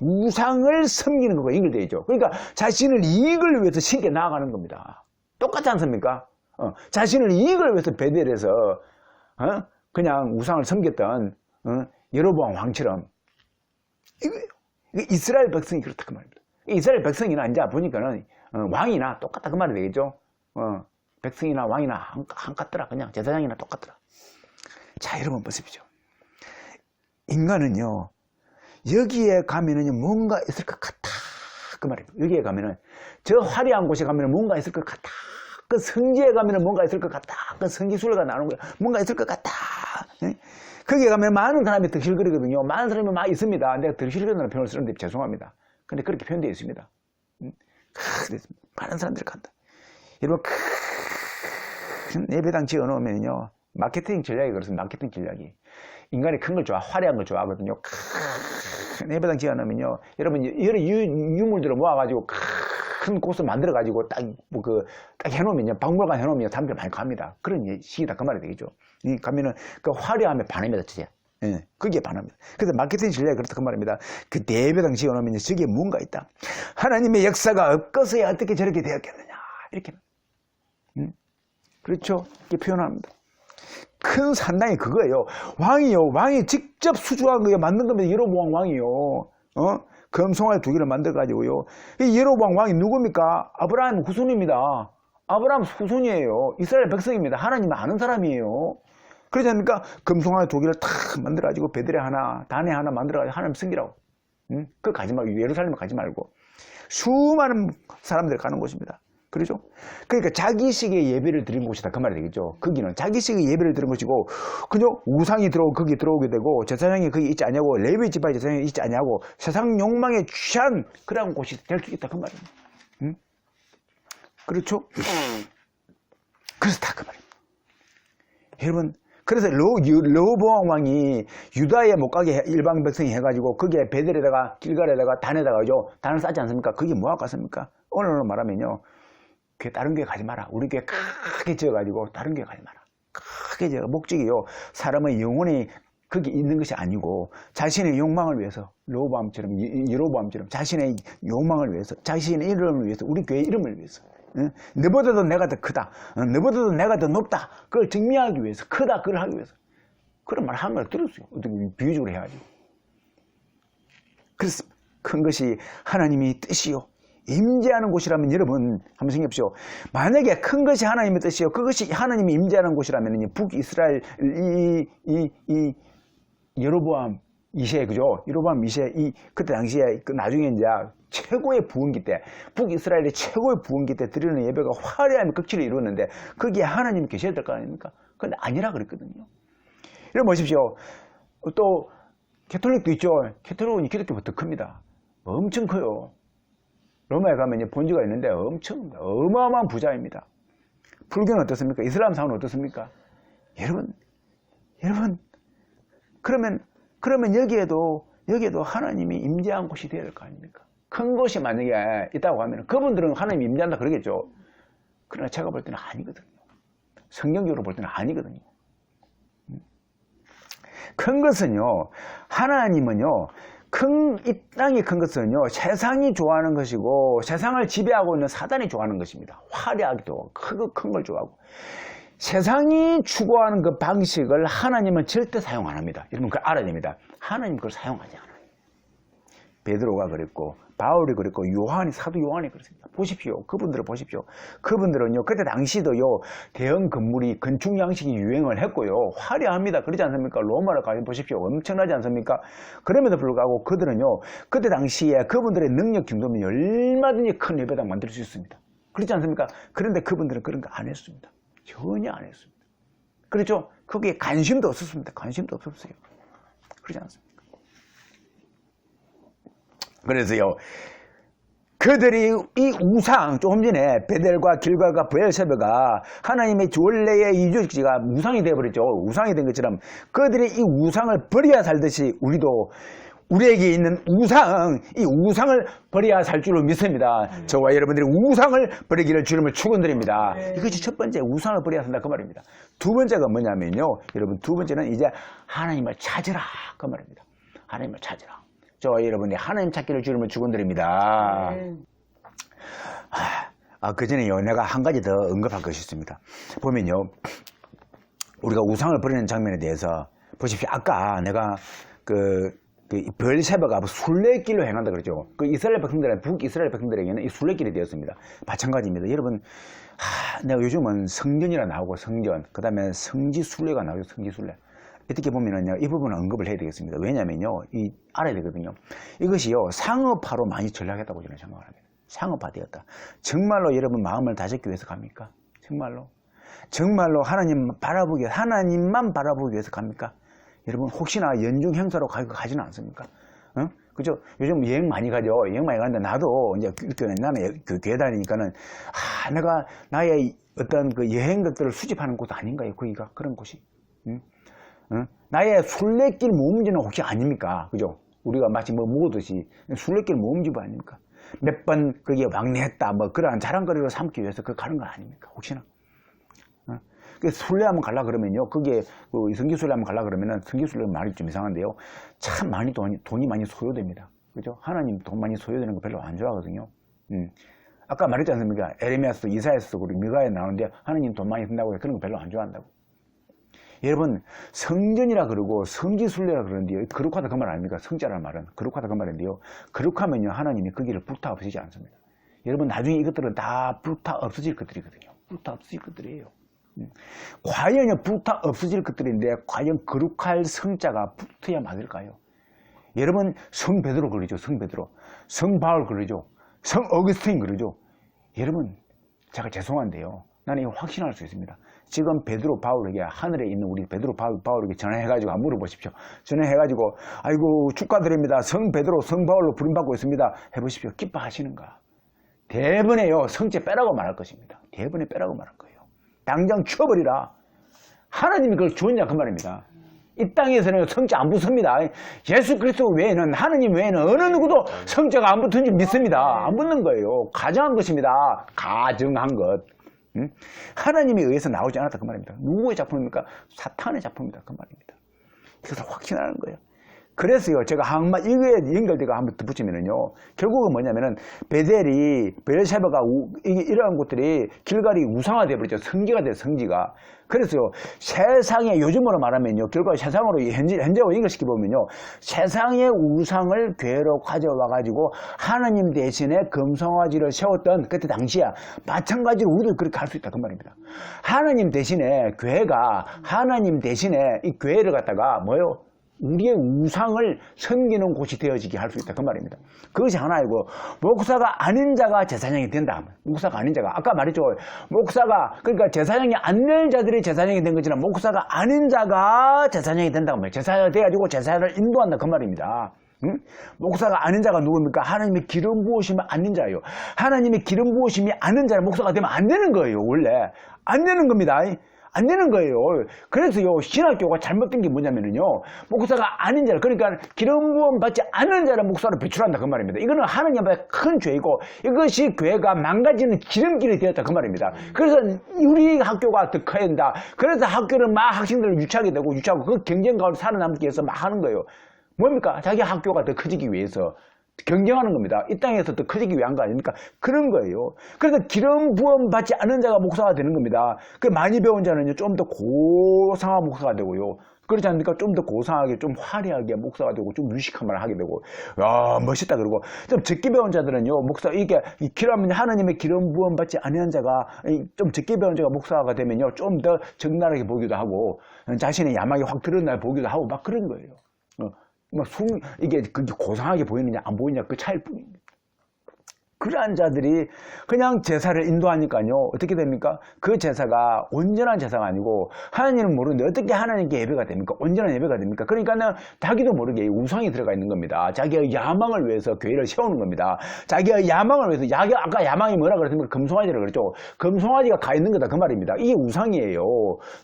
우상을 섬기는 것과 연결되어 있죠. 그러니까 자신의 이익을 위해서 신께 나아가는 겁니다. 똑같지 않습니까? 자신의 이익을 위해서 베델에서 그냥 우상을 섬겼던 여로보암 왕처럼, 이거예요. 이스라엘 백성이 그렇다 그 말입니다. 이스라엘 백성이나 이제 보니까는 왕이나 똑같다 그 말이 되겠죠. 백성이나 왕이나 한같더라. 그냥 제사장이나 똑같더라. 자, 여러분 보십시오. 인간은요, 여기에 가면은 뭔가 있을 것 같다 그 말입니다. 여기에 가면은, 저 화려한 곳에 가면은 뭔가 있을 것 같다. 그 성지에 가면은 뭔가 있을 것 같다. 그 성지순례가 나오는 거야. 뭔가 있을 것 같다. 거기에 가면 많은 사람이 득실거리거든요. 많은 사람이 막 있습니다. 내가 득실거리는 표현을 쓰는데 죄송합니다. 근데 그렇게 표현되어 있습니다. 많은 사람들이 간다. 여러분, 큰 예배당 지어 놓으면요, 마케팅 전략이 그렇습니다. 마케팅 전략이. 인간이 큰 걸 화려한 걸 좋아하거든요. 큰 예배당 지어 놓으면요, 여러분, 여러 유물들을 모아가지고 큰 곳을 만들어가지고 딱 해놓으면요, 박물관 해놓으면 사람들이 많이 갑니다. 그런 시기다 그 말이 되겠죠. 가면은 그 화려함에 반합니다, 진짜. 예, 거기에 반합니다. 그래서 마케팅 전략이 그렇다 그 말입니다. 그 예배당 지어 놓으면 저기에 뭔가 있다. 하나님의 역사가 없어서야 어떻게 저렇게 되었겠느냐. 이렇게. 그렇죠? 이렇게 표현합니다. 큰 산당이 그거예요. 왕이 직접 수주한 거예요. 만든 겁니다. 여로보암 왕이요. 금송아지 2개를 만들어가지고요. 이 여로보암 왕이 누굽니까? 아브라함 후손입니다. 아브라함 후손이에요. 이스라엘 백성입니다. 하나님을 아는 사람이에요. 그러지 않습니까? 금송아지 2개를 탁 만들어가지고 베들레 하나, 단에 하나 만들어가지고 하나님 섬기라고. 그거 가지 말고, 예루살렘에 가지 말고. 수많은 사람들이 가는 곳입니다. 그러죠? 그러니까 자기식의 예배를 드린 곳이다. 그 말이 되겠죠. 거기는 자기식의 예배를 드린 곳이고, 그냥 우상이 들어오고 거기 들어오게 되고, 제사장이 거기 있지 않냐고, 레위 지파의 제사장이 있지 않냐고, 세상 욕망에 취한 그런 곳이 될 수 있다. 그 말입니다. 응? 그렇죠? 그래서 다 그 말입니다. 여러분, 그래서 르호보암 왕이 유다에 못 가게 일방 백성이 해가지고 거기에 베델에다가 길갈에다가 단에다가죠. 단을 쌓지 않습니까? 그게 뭐하고 같습니까? 오늘로 말하면요. 다른 교회 가지 마라. 우리 교회 크게 지어가지고 다른 교회 가지 마라. 크게 지어. 목적이요. 사람의 영혼이 거기 있는 것이 아니고 자신의 욕망을 위해서 여로보암처럼 자신의 욕망을 위해서 자신의 이름을 위해서 우리 교회 이름을 위해서 너보다도 내가 더 크다. 너보다도 내가 더 높다. 그걸 증명하기 위해서 크다. 그걸 하기 위해서 그런 말 하는 걸 들었어요. 어떻게 비유적으로 해야지. 그래서 큰 것이 하나님의 뜻이요. 임재하는 곳이라면 여러분 한번 생각해보시오. 만약에 큰 것이 하나님의 뜻이요. 그것이 하나님이 임재하는 곳이라면 북이스라엘 이 여로보암 2세 그죠? 여로보암 2세 그때 당시에 나중에 이제 최고의 부흥기 때 북이스라엘의 최고의 부흥기 때 드리는 예배가 화려한 극치를 이루었는데 거기에 하나님이 계셔야 될 거 아닙니까? 그런데 아니라 그랬거든요. 여러분 보십시오. 또 캐톨릭도 있죠. 캐톨릭은 기독교보다 더 큽니다. 엄청 커요. 로마에 가면 본주가 있는데 엄청 어마어마한 부자입니다. 불교는 어떻습니까? 이슬람사는 어떻습니까? 여러분 그러면 여기에도 하나님이 임재한 곳이 되어야 될 거 아닙니까? 큰 곳이 만약에 있다고 하면 그분들은 하나님이 임재한다 그러겠죠. 그러나 제가 볼 때는 아니거든요. 성경적으로 볼 때는 아니거든요. 큰 것은요, 하나님은요, 이 땅이 큰 것은요, 세상이 좋아하는 것이고, 세상을 지배하고 있는 사단이 좋아하는 것입니다. 화려하기도 크고 큰 걸 좋아하고. 세상이 추구하는 그 방식을 하나님은 절대 사용 안 합니다. 여러분 그걸 알아야 됩니다. 하나님 그걸 사용하지 않아요. 베드로가 그랬고, 바울이 그랬고, 사도 요한이 그랬습니다. 보십시오. 그분들을 보십시오. 그분들은요, 그때 당시도요, 대형 건물이, 건축 양식이 유행을 했고요, 화려합니다. 그러지 않습니까? 로마를 가서 보십시오. 엄청나지 않습니까? 그럼에도 불구하고 그들은요, 그때 당시에 그분들의 능력 정도면 얼마든지 큰 예배당 만들 수 있습니다. 그렇지 않습니까? 그런데 그분들은 그런 거 안 했습니다. 전혀 안 했습니다. 그렇죠? 거기에 관심도 없었습니다. 관심도 없었어요. 그렇지 않습니까? 그래서요, 그들이 이 우상, 조금 전에 베델과 길갈과 브엘세바가 하나님의 원래의 이주지가 우상이 되어버렸죠. 우상이 된 것처럼 그들이 이 우상을 버려야 살듯이 우리에게 있는 이 우상을 버려야 살 줄로 믿습니다. 저와 여러분들이 우상을 버리기를 주님을 축원드립니다. 이것이 첫 번째, 우상을 버려야 한다 그 말입니다. 두 번째가 뭐냐면요, 여러분 두 번째는 이제 하나님을 찾으라 그 말입니다. 하나님을 찾으라. 저와 여러분이 하나님 찾기를 주님을 축원드립니다. 그 전에요, 내가 한 가지 더 언급할 것이 있습니다. 보면요, 우리가 우상을 버리는 장면에 대해서 보십시오. 아까 내가 브엘세바가 순례길로 행한다 그러죠. 북이스라엘 백성들에게는 이 순례길이 되었습니다. 마찬가지입니다. 여러분, 내가 요즘은 성전이라 나오고 성전, 그 다음에 성지순례가 나오죠. 성지순례. 어떻게 보면은요, 이 부분은 언급을 해야 되겠습니다. 왜냐면요, 알아야 되거든요. 이것이요, 상업화로 많이 전락했다고 저는 생각을 합니다. 상업화되었다. 정말로 여러분 마음을 다잡기 위해서 갑니까? 정말로 하나님만 바라보기 위해서 갑니까? 여러분 혹시나 연중 행사로 가지는 않습니까? 그죠? 요즘 여행 많이 가죠. 여행 많이 가는데 나도 이제 나는 교회 다니니까는 내가 나의 어떤 그 여행객들을 수집하는 곳 아닌가요? 거기가 그런 곳이. 나의 순례길 모험지는 혹시 아닙니까? 그죠? 우리가 마치 모으듯이 순례길 모험지부 아닙니까? 몇 번 거기에 왕래했다 그러한 자랑거리로 삼기 위해서 가는 건 아닙니까? 혹시나? 순례 한번 가려고 그러면요, 거기에 성지순례 한번 가려고 그러면은 성지순례 말이 좀 이상한데요, 참 많이 돈이 많이 소요됩니다. 그죠? 하나님 돈 많이 소요되는 거 별로 안 좋아하거든요. 아까 말했지 않습니까? 에레미야서, 이사야서, 그리고 미가에 나오는데 하나님 돈 많이 든다고 해서 그런 거 별로 안 좋아한다고. 여러분, 성전이라 그러고 성지순례라 그러는데요, 거룩하다 그 말 아닙니까? 성자라는 말은 거룩하다 그 말인데요, 거룩하면요 하나님이 거기를 불타 없애지 않습니다. 여러분, 나중에 이것들은 다 불타 없어질 것들이거든요. 불타 없어질 것들이에요. 과연 불타 없어질 것들인데 과연 거룩할 성자가 붙어야 맞을까요? 여러분, 성 베드로 그러죠. 성 바울 그러죠. 성 어거스틴 그러죠. 여러분, 제가 죄송한데요. 나는 이거 확신할 수 있습니다. 지금 베드로 바울에게 하늘에 있는 우리 베드로 바울에게 전화해가지고 물어보십시오. 전화해가지고 아이고 축하드립니다. 성 베드로 성 바울로 부름받고 있습니다. 해보십시오. 기뻐하시는가? 대번에요 성체 빼라고 말할 것입니다. 대번에 빼라고 말할 거예요. 당장 치워버리라. 하나님이 그걸 주었냐 그 말입니다. 이 땅에서는 성자 안 붙습니다. 예수 그리스도 외에는 하느님 외에는 어느 누구도 성자가 안 붙은 줄 믿습니다. 안 붙는 거예요. 가정한 것입니다. 가정한 것. 하나님에 의해서 나오지 않았다 그 말입니다. 누구의 작품입니까? 사탄의 작품이다 그 말입니다. 이것을 확신하는 거예요. 그래서요 제가 항상 이거에 연결되고 한번 덧붙이면은요 결국은 뭐냐면은 베델이 베르세바가 이러한 곳들이 길갈이 우상화되어 버렸죠. 성지가 돼요 성지가. 그래서요 세상에 요즘으로 말하면요 결국 세상으로 현재와 연결시켜 보면요 세상의 우상을 교회로 가져와 가지고 하나님 대신에 금송아지를 세웠던 그때 당시야 마찬가지로 우리도 그렇게 할 수 있다 그 말입니다. 하나님 대신에 교회가 하나님 대신에 이 교회를 갖다가 뭐요? 우리의 우상을 섬기는 곳이 되어지게 할 수 있다 그 말입니다. 그것이 하나이고 목사가 아닌 자가 제사장이 된다. 목사가 아닌 자가 아까 말했죠. 목사가 그러니까 제사장이 안 될 자들이 제사장이 된 거지만 목사가 아닌 자가 제사장이 된다고 말이에요. 제사장이 돼가지고 제사를 인도한다 그 말입니다. 응? 목사가 아닌 자가 누굽니까? 하나님의 기름 부으심이 아닌 자예요. 하나님의 기름 부으심이 아닌 자는 목사가 되면 안 되는 거예요. 원래 안 되는 겁니다. 안 되는 거예요. 그래서요, 신학교가 잘못된 게 뭐냐면요, 목사가 아닌 자를, 그러니까 기름 부음 받지 않는 자를 목사로 배출한다 그 말입니다. 이거는 하나님 앞에 큰 죄이고, 이것이 교회가 망가지는 기름길이 되었다 그 말입니다. 그래서 우리 학교가 더 커야 된다. 그래서 학교는 막 학생들을 유치하게 되고, 그 경쟁 가운데 살아남기 위해서 막 하는 거예요. 뭡니까? 자기 학교가 더 커지기 위해서. 경쟁하는 겁니다. 이 땅에서 더 커지기 위한 거 아닙니까? 그런 거예요. 그래서 기름 부음 받지 않은 자가 목사가 되는 겁니다. 그 많이 배운 자는요, 좀 더 고상한 목사가 되고요. 그렇지 않습니까? 좀 더 고상하게, 좀 화려하게 목사가 되고, 좀 유식한 말을 하게 되고, 야, 멋있다 그러고, 좀 적게 배운 자들은요, 목사, 이게, 하나님의 기름 부음 받지 않은 자가, 좀 적게 배운 자가 목사가 되면요, 좀 더 적나라하게 보기도 하고, 자신의 야망이 확 드러나 보기도 하고, 막 그런 거예요. 이게 그게 고상하게 보이느냐 안 보이느냐 그 차이일 뿐입니다. 그러한 자들이 그냥 제사를 인도하니까요 어떻게 됩니까? 그 제사가 온전한 제사가 아니고 하나님은 모르는데 어떻게 하나님께 예배가 됩니까? 온전한 예배가 됩니까? 그러니까는 자기도 모르게 우상이 들어가 있는 겁니다. 자기의 야망을 위해서 교회를 세우는 겁니다. 자기의 야망을 위해서 아까 야망이 뭐라 그랬습니까? 금송아지라고 그랬죠. 금송아지가 가 있는 거다 그 말입니다. 이게 우상이에요.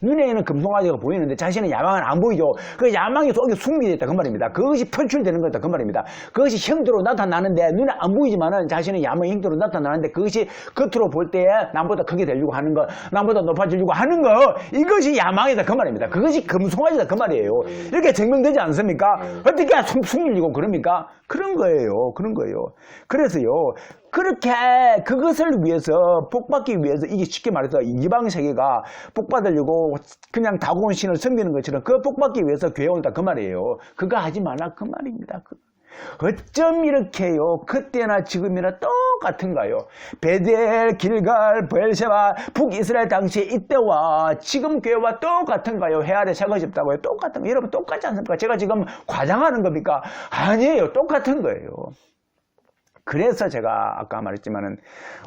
눈에는 금송아지가 보이는데 자신의 야망은 안 보이죠. 그 야망이 속에 숨겨져 있다 그 말입니다. 그것이 표출되는 거다 그 말입니다. 그것이 형태로 나타나는데 눈에 안 보이지만은 자신의 야망의 형태로 나타나는데 그것이 겉으로 볼 때에 남보다 크게 되려고 하는 거, 남보다 높아지려고 하는 거, 이것이 야망이다 그 말입니다. 그것이 금송아지다 그 말이에요. 이렇게 증명되지 않습니까? 어떻게 숨기려고 그럽니까? 그런 거예요. 그런 거예요. 그래서요, 그렇게 그것을 위해서 복받기 위해서 이게 쉽게 말해서 이방 세계가 복받으려고 그냥 다고온 신을 섬기는 것처럼 그 복받기 위해서 교회 온다 그 말이에요. 그거 하지 말라 그 말입니다. 어쩜 이렇게요? 그때나 지금이나 똑같은가요? 베델, 길갈, 베르세바, 북이스라엘 당시에 이때와 지금 교회와 똑같은가요? 해 아래 새것이 없다고요? 똑같은 거. 여러분 똑같지 않습니까? 제가 지금 과장하는 겁니까? 아니에요. 똑같은 거예요. 그래서 제가 아까 말했지만은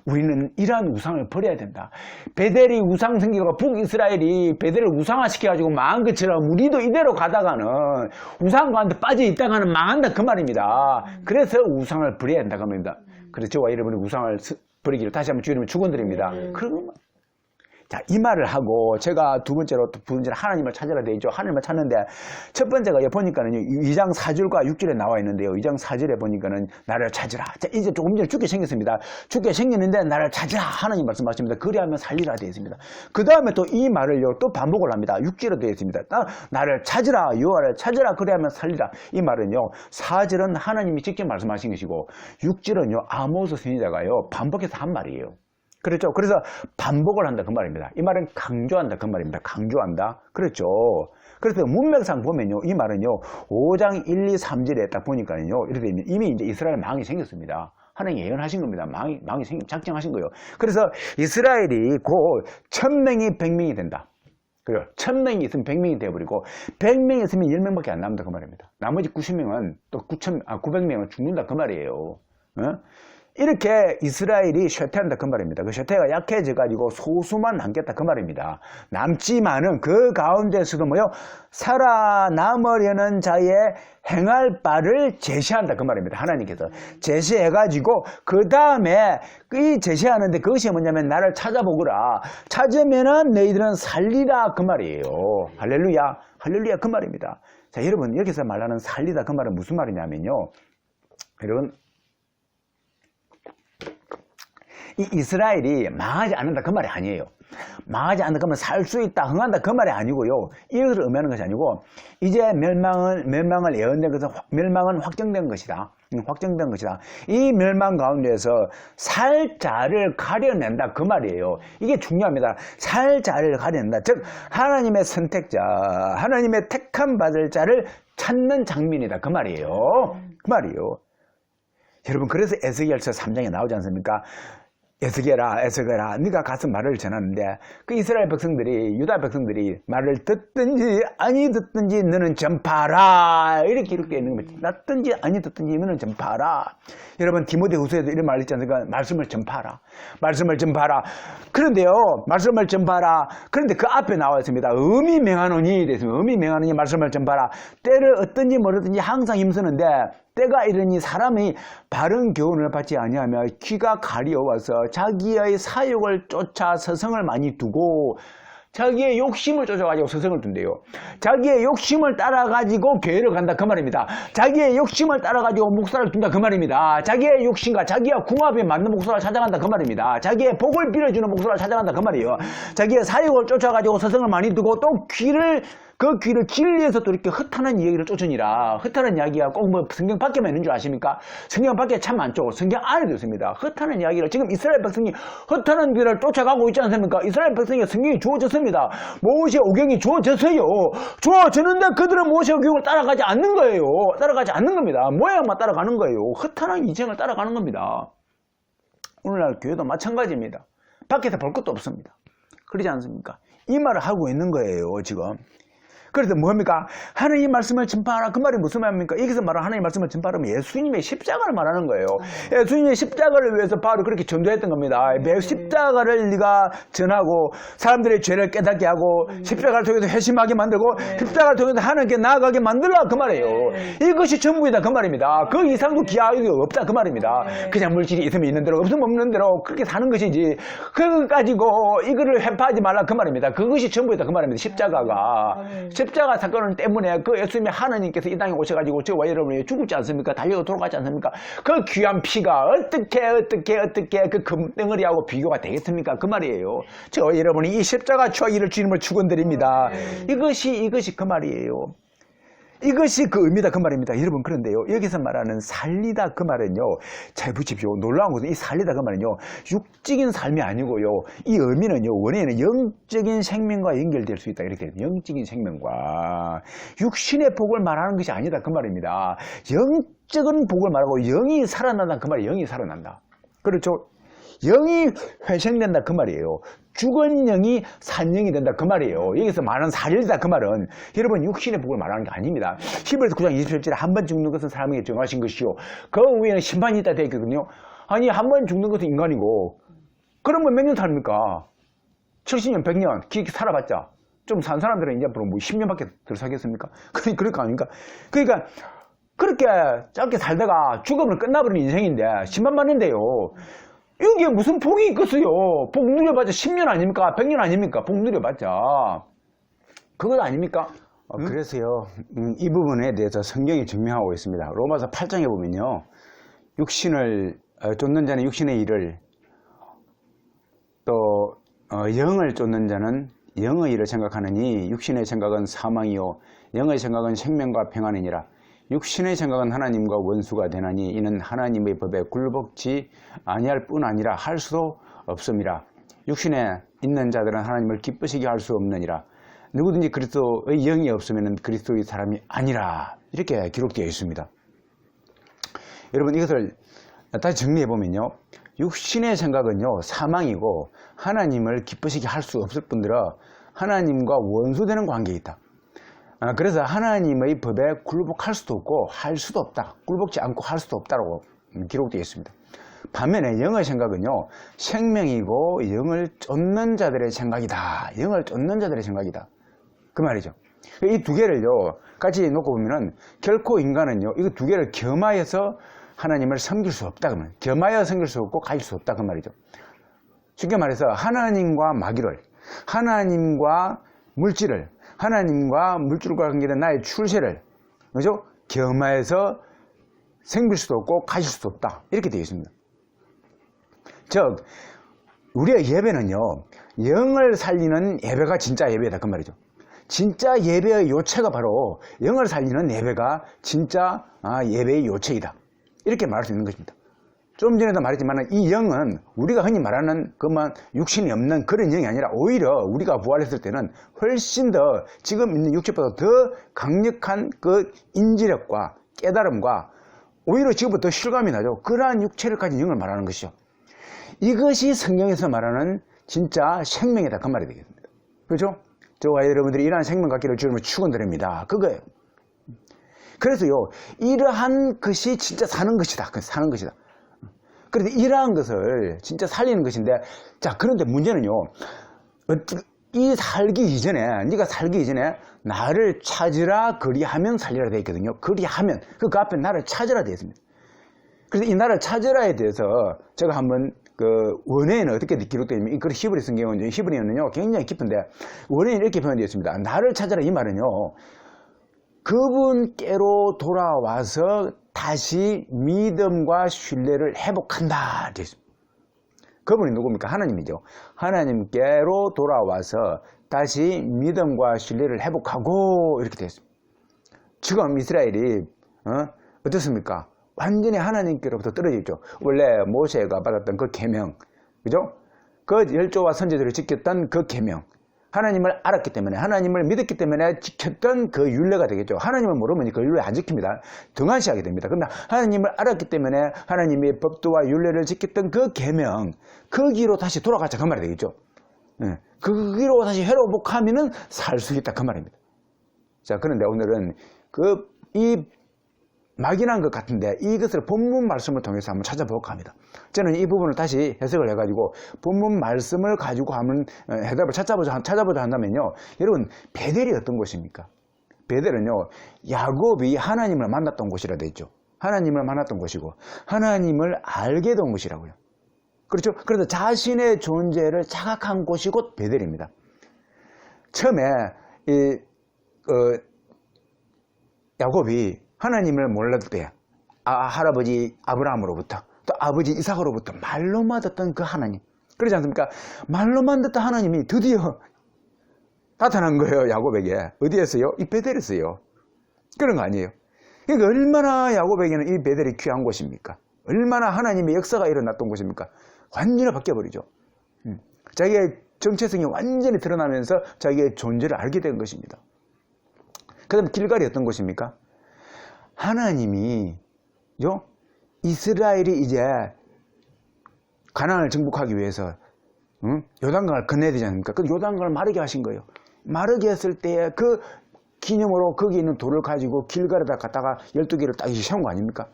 우리는 이러한 우상을 버려야 된다. 베델이 우상 생기고 북이스라엘이 베델을 우상화시켜가지고 망한 것처럼 우리도 이대로 가다가는 우상 가운데 빠져 있다가는 망한다 그 말입니다. 그래서 우상을 버려야 한다 그 말입니다. 그래서 저와 여러분이 우상을 버리기를 다시 한번 주님을 축원드립니다. 자, 이 말을 하고 제가 두 번째로 하나님을 찾으라 되어 있죠. 하나님을 찾는데 첫 번째가 보니까는 2장 4절과 6절에 나와 있는데요. 2장 4절에 보니까는 나를 찾으라. 자, 이제 조금 전에 죽게 생겼습니다. 죽게 생겼는데 나를 찾으라 하나님 말씀하십니다. 그리하면 살리라 되어 있습니다. 그 다음에 또 이 말을요 또 반복을 합니다. 6절에 되어 있습니다. 나를 찾으라, 여호와를 찾으라, 그리하면 살리라. 이 말은요 4절은 하나님이 직접 말씀하신 것이고 6절은요 아모스 선지자가요 반복해서 한 말이에요. 그렇죠. 그래서 반복을 한다 그 말입니다. 이 말은 강조한다 그 말입니다. 강조한다. 그렇죠. 그래서 문맥상 보면요, 이 말은요 5장 1, 2, 3절에 딱 보니까요 이렇게 되면 이미 이제 이스라엘 망이 생겼습니다. 하나님 예언하신 겁니다. 망이 작정하신 거예요. 그래서 이스라엘이 곧 1000명이 100명이 된다. 그래요. 1000명이 있으면 100명이 되어버리고 100명이 있으면 10명밖에 안 남는다 그 말입니다. 나머지 90명은 또 900명은 죽는다 그 말이에요. 어? 이렇게 이스라엘이 쇠퇴한다 그 말입니다. 그 쇠퇴가 약해져 가지고 소수만 남겠다 그 말입니다. 남지만은 그 가운데서도 뭐요? 살아남으려는 자의 행할 바를 제시한다 그 말입니다. 하나님께서 제시해 가지고 그 다음에 이 제시하는데 그것이 뭐냐면 나를 찾아보거라. 찾으면은 너희들은 살리라 그 말이에요. 할렐루야, 할렐루야 그 말입니다. 자, 여러분 여기서 말하는 살리다 그 말은 무슨 말이냐면요, 여러분, 이 이스라엘이 망하지 않는다 그 말이 아니에요. 망하지 않는다 그러면 살 수 있다, 흥한다 그 말이 아니고요. 이것을 의미하는 것이 아니고, 이제 멸망을 예언된 것은, 멸망은 확정된 것이다. 확정된 것이다. 이 멸망 가운데에서 살 자를 가려낸다 그 말이에요. 이게 중요합니다. 살 자를 가려낸다. 즉 하나님의 선택자, 하나님의 택함 받을 자를 찾는 장면이다 그 말이에요. 그 말이에요. 여러분, 그래서 에스겔서 3장에 나오지 않습니까? 에스겔아, 에스겔아, 네가 가서 말을 전하는데 그 이스라엘 백성들이, 유다 백성들이 말을 듣든지 아니 듣든지 너는 전파하라, 이렇게 되어 있는 겁니다. 듣든지 아니 듣든지 너는 전파하라. 여러분, 디모데후서에도 이런 말이 있지 않습니까? 말씀을 전파하라, 말씀을 전파하라. 그런데요, 말씀을 전파하라. 그런데 그 앞에 나와 있습니다. 음이 명하노니, 음이 명하노니 말씀을 전파하라. 때를 어떤지 모르든지 항상 힘쓰는데 때가 이르니 사람이 바른 교훈을 받지 아니하며 귀가 가려워서 자기의 사욕을 쫓아 서성을 많이 두고, 자기의 욕심을 쫓아가지고 서성을 둔대요. 자기의 욕심을 따라가지고 교회를 간다 그 말입니다. 자기의 욕심을 따라가지고 목사를 둔다 그 말입니다. 자기의 욕심과 자기의 궁합에 맞는 목사를 찾아간다 그 말입니다. 자기의 복을 빌어주는 목사를 찾아간다 그 말이에요. 자기의 사욕을 쫓아가지고 서성을 많이 두고 또 그 귀를 진리에서 또 이렇게 흩어난 이야기를 쫓으니라. 흩어난 이야기가 꼭 뭐 성경 밖에만 있는 줄 아십니까? 성경 밖에 참 많죠. 성경 안에도 있습니다. 흩어난 이야기를, 지금 이스라엘 백성이 흩어난 길을 쫓아가고 있지 않습니까? 이스라엘 백성에게 성경이 주어졌습니다. 모세의 오경이 주어졌어요. 주어졌는데 그들은 모세의 오경을 따라가지 않는 거예요. 따라가지 않는 겁니다. 모양만 따라가는 거예요. 흩어난 이정을 따라가는 겁니다. 오늘날 교회도 마찬가지입니다. 밖에서 볼 것도 없습니다. 그러지 않습니까? 이 말을 하고 있는 거예요, 지금. 그래서 뭡니까? 하나님 말씀을 전파하라. 그 말이 무슨 말입니까? 여기서 말하는 하나님 말씀을 전파하면 예수님의 십자가를 말하는 거예요. 예수님의 십자가를 위해서 바로 그렇게 전도했던 겁니다. 십자가를 네가 전하고 사람들의 죄를 깨닫게 하고 십자가를 통해서 회심하게 만들고 십자가를 통해서 하나님께 나아가게 만들라 그 말이에요. 이것이 전부이다 그 말입니다. 그 이상도 기하가 없다 그 말입니다. 그냥 물질이 있으면 있는 대로 없으면 없는 대로 그렇게 사는 것이지, 그거 가지고 이거를 회파하지 말라 그 말입니다. 그것이 전부이다 그 말입니다. 십자가가. 십자가 사건 때문에 그 예수님의 하나님께서 이 땅에 오셔가지고 저와 여러분이 죽지 않습니까? 달려도 돌아가지 않습니까? 그 귀한 피가 어떻게 그 금덩어리하고 비교가 되겠습니까? 그 말이에요. 저와 여러분이 이 십자가 추하기를 주님을 축원드립니다. 이것이 그 말이에요. 이것이 그 의미다 그 말입니다. 여러분, 그런데요, 여기서 말하는 살리다 그 말은요, 잘 보십시오. 놀라운 것은 이 살리다 그 말은요, 육적인 삶이 아니고요, 이 의미는요, 원래는 영적인 생명과 연결될 수 있다 이렇게 돼요. 영적인 생명과 육신의 복을 말하는 것이 아니다 그 말입니다. 영적인 복을 말하고 영이 살아난다 그 말이에요. 영이 살아난다. 그렇죠? 영이 회생된다 그 말이에요. 죽은 영이 산 영이 된다 그 말이에요. 여기서 말하는 살리다 그 말은 여러분 육신의 복을 말하는 게 아닙니다. 히브리서 9장 27절에 한 번 죽는 것은 사람에게 정하신 것이요 그 후에는 심판이 있다 되어 있거든요. 아니, 한 번 죽는 것은 인간이고 그러면 몇 년 삽니까? 70년 100년 길게 살아봤자 좀 산 사람들은 이제 앞으로 뭐 10년밖에 덜 살겠습니까? 그럴 거 아닙니까? 그러니까 그렇게 짧게 살다가 죽으면 끝나버리는 인생인데 심판받는데요, 여기에 무슨 복이 있겠어요? 복 누려봤자 10년 아닙니까? 100년 아닙니까? 복 누려봤자. 그것 아닙니까? 그래서요, 이 부분에 대해서 성경이 증명하고 있습니다. 로마서 8장에 보면요, 육신을 쫓는 자는 육신의 일을, 또 영을 쫓는 자는 영의 일을 생각하느니 육신의 생각은 사망이요 영의 생각은 생명과 평안이니라. 육신의 생각은 하나님과 원수가 되나니 이는 하나님의 법에 굴복지 아니할 뿐 아니라 할 수도 없음이라. 육신에 있는 자들은 하나님을 기쁘시게 할 수 없느니라. 누구든지 그리스도의 영이 없으면 그리스도의 사람이 아니라. 이렇게 기록되어 있습니다. 여러분, 이것을 다시 정리해보면요, 육신의 생각은요 사망이고 하나님을 기쁘시게 할 수 없을 뿐더러 하나님과 원수되는 관계에 있다. 그래서 하나님의 법에 굴복할 수도 없고 할 수도 없다. 굴복지 않고 할 수도 없다라고 기록되어 있습니다. 반면에 영의 생각은요, 생명이고 영을 쫓는 자들의 생각이다. 영을 쫓는 자들의 생각이다. 그 말이죠. 이 두 개를요, 같이 놓고 보면은 결코 인간은요, 이거 두 개를 겸하여서 하나님을 섬길 수 없다. 그러면 겸하여 섬길 수 없고 가질 수 없다. 그 말이죠. 쉽게 말해서 하나님과 마귀를, 하나님과 물질을, 하나님과 물질과 관계된 나의 출세를, 그죠? 겸하여서 생길 수도 없고 가질 수도 없다. 이렇게 되어 있습니다. 즉, 우리의 예배는요, 영을 살리는 예배가 진짜 예배다. 그 말이죠. 진짜 예배의 요체가 바로 영을 살리는 예배가 진짜 예배의 요체이다. 이렇게 말할 수 있는 것입니다. 좀 전에도 말했지만 이 영은 우리가 흔히 말하는 그만 육신이 없는 그런 영이 아니라 오히려 우리가 부활했을 때는 훨씬 더 지금 있는 육체보다 더 강력한 그 인지력과 깨달음과 오히려 지금부터 실감이 나죠. 그러한 육체를 가진 영을 말하는 것이죠. 이것이 성경에서 말하는 진짜 생명이다. 그 말이 되겠습니다. 그렇죠? 저와 여러분들이 이러한 생명 갖기를 주님을 축원드립니다. 그거예요. 그래서요, 이러한 것이 진짜 사는 것이다. 사는 것이다. 그런데 이러한 것을 진짜 살리는 것인데, 자, 그런데 문제는요, 이 살기 이전에, 네가 살기 이전에 나를 찾으라 그리하면 살리라 되어 있거든요. 그리하면, 그 앞에 나를 찾으라 되어 있습니다. 그래서 이 나를 찾으라에 대해서 제가 한번 원어에는 어떻게 기록되어 있냐면, 그 히브리 성경은, 히브리어는요, 굉장히 깊은데, 원어에는 이렇게 표현되어 있습니다. 나를 찾으라 이 말은요, 그분께로 돌아와서 다시 믿음과 신뢰를 회복한다. 그분이 누굽니까? 하나님이죠. 하나님께로 돌아와서 다시 믿음과 신뢰를 회복하고 이렇게 됐습니다. 지금 이스라엘이 어떻습니까? 완전히 하나님께로부터 떨어져 있죠. 원래 모세가 받았던 그 계명, 그죠? 그 열조와 선지자들을 지켰던 그 계명, 하나님을 알았기 때문에, 하나님을 믿었기 때문에 지켰던 그 율례가 되겠죠. 하나님을 모르면 그 율례 안 지킵니다. 등한시하게 됩니다. 그러나 하나님을 알았기 때문에 하나님의 법도와 율례를 지켰던 그 계명, 그 길로 다시 돌아가자 그 말이 되겠죠. 그 길로 다시 회복하면은 살 수 있다 그 말입니다. 자, 그런데 오늘은 이 막연한 것 같은데 이것을 본문 말씀을 통해서 한번 찾아볼까 합니다. 저는 이 부분을 다시 해석을 해가지고 본문 말씀을 가지고 한번 해답을 찾아보자 한다면요. 여러분, 베델이 어떤 곳입니까? 베델은요, 야곱이 하나님을 만났던 곳이라 되어 있죠. 하나님을 만났던 곳이고 하나님을 알게 된 곳이라고요. 그렇죠? 그래서 자신의 존재를 자각한 곳이 곧 베델입니다. 처음에 야곱이 하나님을 몰랐을 때 할아버지 아브라함으로부터 또 아버지 이삭으로부터 말로만 듣던 그 하나님, 그러지 않습니까? 말로만 듣던 하나님이 드디어 나타난 거예요. 야곱에게. 어디에서요? 이 베델에서요. 그런 거 아니에요. 그러니까 얼마나 야곱에게는 이 베델이 귀한 곳입니까? 얼마나 하나님의 역사가 일어났던 곳입니까? 완전히 바뀌어버리죠. 자기의 정체성이 완전히 드러나면서 자기의 존재를 알게 된 것입니다. 그 다음 길갈이 어떤 곳입니까? 하나님이 이스라엘이 이제 가나안을 정복하기 위해서 요단강을 건너야 되지 않습니까? 그 요단강을 마르게 하신 거예요. 마르게 했을 때에 그 기념으로 거기 있는 돌을 가지고 길갈에다 갖다가 12개를 딱 세운 거 아닙니까?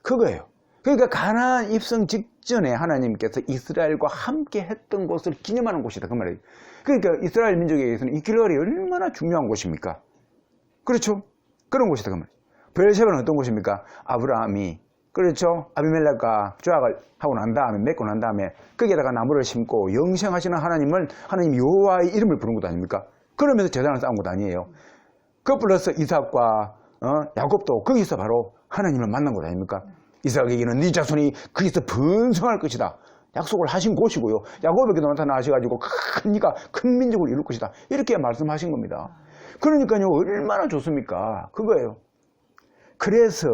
그거예요. 그러니까 가나안 입성 직전에 하나님께서 이스라엘과 함께 했던 곳을 기념하는 곳이다 그 말이에요. 그러니까 이스라엘 민족에게서는 이 길갈이 얼마나 중요한 곳입니까? 그렇죠? 그런 곳이다 그 말이에요. 베르세바는 어떤 곳입니까? 아브라함이, 그렇죠? 아비멜렉과 조약을 하고 난 다음에, 맺고 난 다음에 거기에다가 나무를 심고 영생하시는 하나님 여호와의 이름을 부른 것도 아닙니까? 그러면서 제단을 쌓은 것도 아니에요. 그 플러스 이삭과 야곱도 거기서 바로 하나님을 만난 것 아닙니까? 이삭에게는 네 자손이 거기서 번성할 것이다 약속을 하신 곳이고요. 야곱에게도 나타나셔가지고 네가 큰 민족을 이룰 것이다 이렇게 말씀하신 겁니다. 그러니까요, 얼마나 좋습니까? 그거예요. 그래서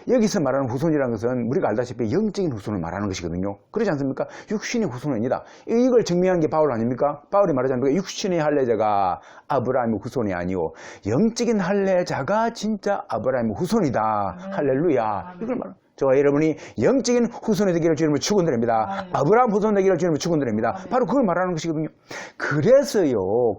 여기서 말하는 후손이라는 것은 우리가 알다시피 영적인 후손을 말하는 것이거든요. 그렇지 않습니까? 육신의 후손은 아니다. 이걸 증명한 게 바울 아닙니까? 바울이 말하지 않습니까? 육신의 할례자가 아브라함의 후손이 아니오 영적인 할례자가 진짜 아브라함의 후손이다. 할렐루야. 이걸 말합니다. 저와 여러분이 영적인 후손이 되기를 주님을 축원드립니다. 아브라함 후손 되기를 주님을 축원드립니다. 바로 그걸 말하는 것이거든요.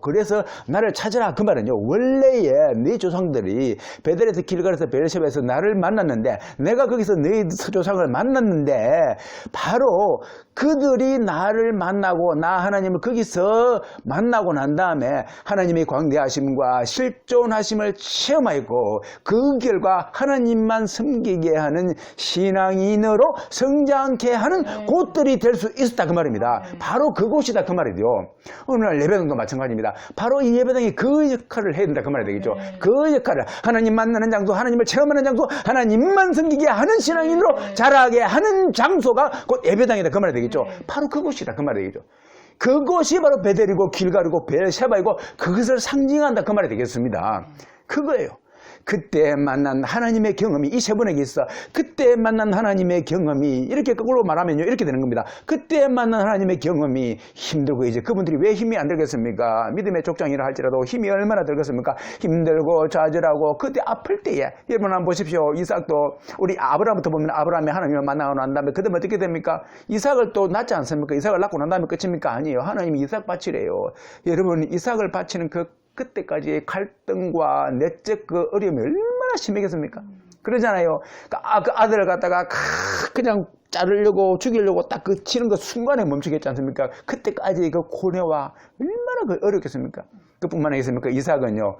그래서 나를 찾으라 그 말은요. 원래의 네 조상들이 베델에서 길갈에서 베르시바에서 나를 만났는데 내가 거기서 너희 조상을 만났는데 바로 그들이 나를 만나고 나 하나님을 거기서 만나고 난 다음에 하나님의 광대하심과 실존하심을 체험하였고 그 결과 하나님만 섬기게 하는 신앙인으로 성장케 하는 곳들이 될 수 있었다 그 말입니다. 바로 그곳이다 그 말이죠. 오늘날 예배당도 마찬가지입니다. 바로 이 예배당이 그 역할을 해야 된다 그 말이 되겠죠. 그 역할을 하나님 만나는 장소, 하나님을 체험하는 장소, 하나님만 섬기게 하는 신앙인으로 자라게 하는 장소가 곧 예배당이다 그 말이 되겠죠. 바로 그곳이다 그 말이 되겠죠. 그곳이 바로 베델이고 길갈이고 베르세바이고 그것을 상징한다 그 말이 되겠습니다. 그거예요. 그때 만난 하나님의 경험이 이 세 분에게 있어. 그때 만난 하나님의 경험이 이렇게 거꾸로 말하면요 이렇게 되는 겁니다. 그때 만난 하나님의 경험이 힘들고 이제 그분들이 왜 힘이 안 들겠습니까? 믿음의 족장이라 할지라도 힘이 얼마나 들겠습니까? 힘들고 좌절하고 그때 아플 때에 여러분 한번 보십시오. 이삭도 우리 아브라함부터 보면 아브라함이 하나님을 만나고 난 다음에 그다음에 어떻게 됩니까? 이삭을 또 낳지 않습니까? 이삭을 낳고 난 다음에 끝입니까? 아니에요. 하나님이 이삭 바치래요. 여러분 이삭을 바치는 그때까지의 갈등과 내적 그 어려움이 얼마나 심하겠습니까? 그러잖아요. 그 아들을 갖다가 그냥 자르려고 죽이려고 딱 그 치는 그 순간에 멈추겠지 않습니까? 그때까지 그 고뇌와 얼마나 그 어렵겠습니까? 그뿐만 아니겠습니까? 이삭은요,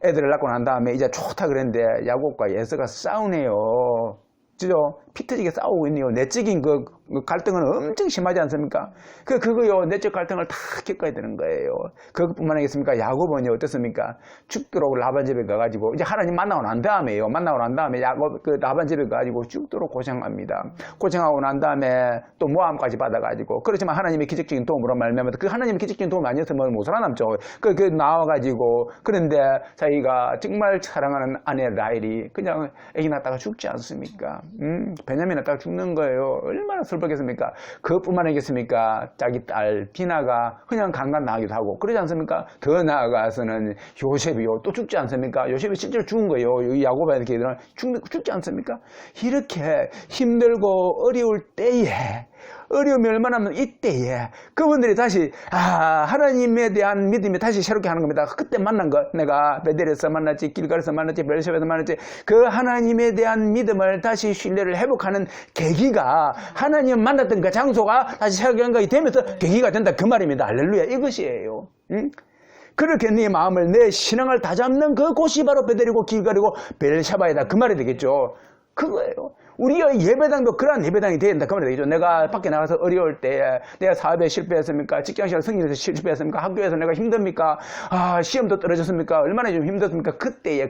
애들을 낳고 난 다음에 이제 좋다 그랬는데 야곱과 에서가 싸우네요. 그죠? 피 터지게 싸우고 있네요. 내적인 그 갈등은 엄청 심하지 않습니까? 그거요, 내적 갈등을 다 겪어야 되는 거예요. 그것뿐만 아니겠습니까? 야곱은요, 어떻습니까? 죽도록 라반 집에 가가지고, 이제 하나님 만나고 난 다음에요. 만나고 난 다음에 야곱, 라반 집에 가가지고 죽도록 고생합니다. 고생하고 난 다음에 또 모함까지 받아가지고, 그렇지만 하나님의 기적적인 도움으로 말미암아 그 하나님의 기적적인 도움 아니었으면 못 살아남죠. 나와가지고, 그런데 자기가 정말 사랑하는 아내 라헬이 그냥 애기 낳다가 죽지 않습니까? 베냐민 낳다가 죽는 거예요. 얼마나 슬프겠습니까? 그것뿐만 아니겠습니까? 자기 딸 디나가 그냥 강간 나기도 하고 그러지 않습니까? 더 나아가서는 요셉이요 또 죽지 않습니까? 요셉이 실제로 죽은 거예요. 이 야곱에게 죽지 않습니까? 이렇게 힘들고 어려울 때에 어려움이 얼마나 하면 이때에 그분들이 다시 하나님에 대한 믿음이 다시 새롭게 하는 겁니다. 그때 만난 것 내가 베델에서 만났지 길갈에서 만났지 베르세바에서 만났지 그 하나님에 대한 믿음을 다시 신뢰를 회복하는 계기가 하나님 만났던 그 장소가 다시 새롭게 한 것이 되면서 계기가 된다 그 말입니다. 할렐루야 이것이에요. 그렇게 네 마음을 내 신앙을 다잡는 그 곳이 바로 베델이고 길갈이고 베르세바이다 그 말이 되겠죠. 그거예요. 우리가 예배당도 그러한 예배당이 돼야 된다. 그 말이 되죠. 내가 밖에 나가서 어려울 때 내가 사업에 실패했습니까? 직장생활 승진에서 실패했습니까? 학교에서 내가 힘듭니까? 시험도 떨어졌습니까? 얼마나 좀 힘들습니까? 그때에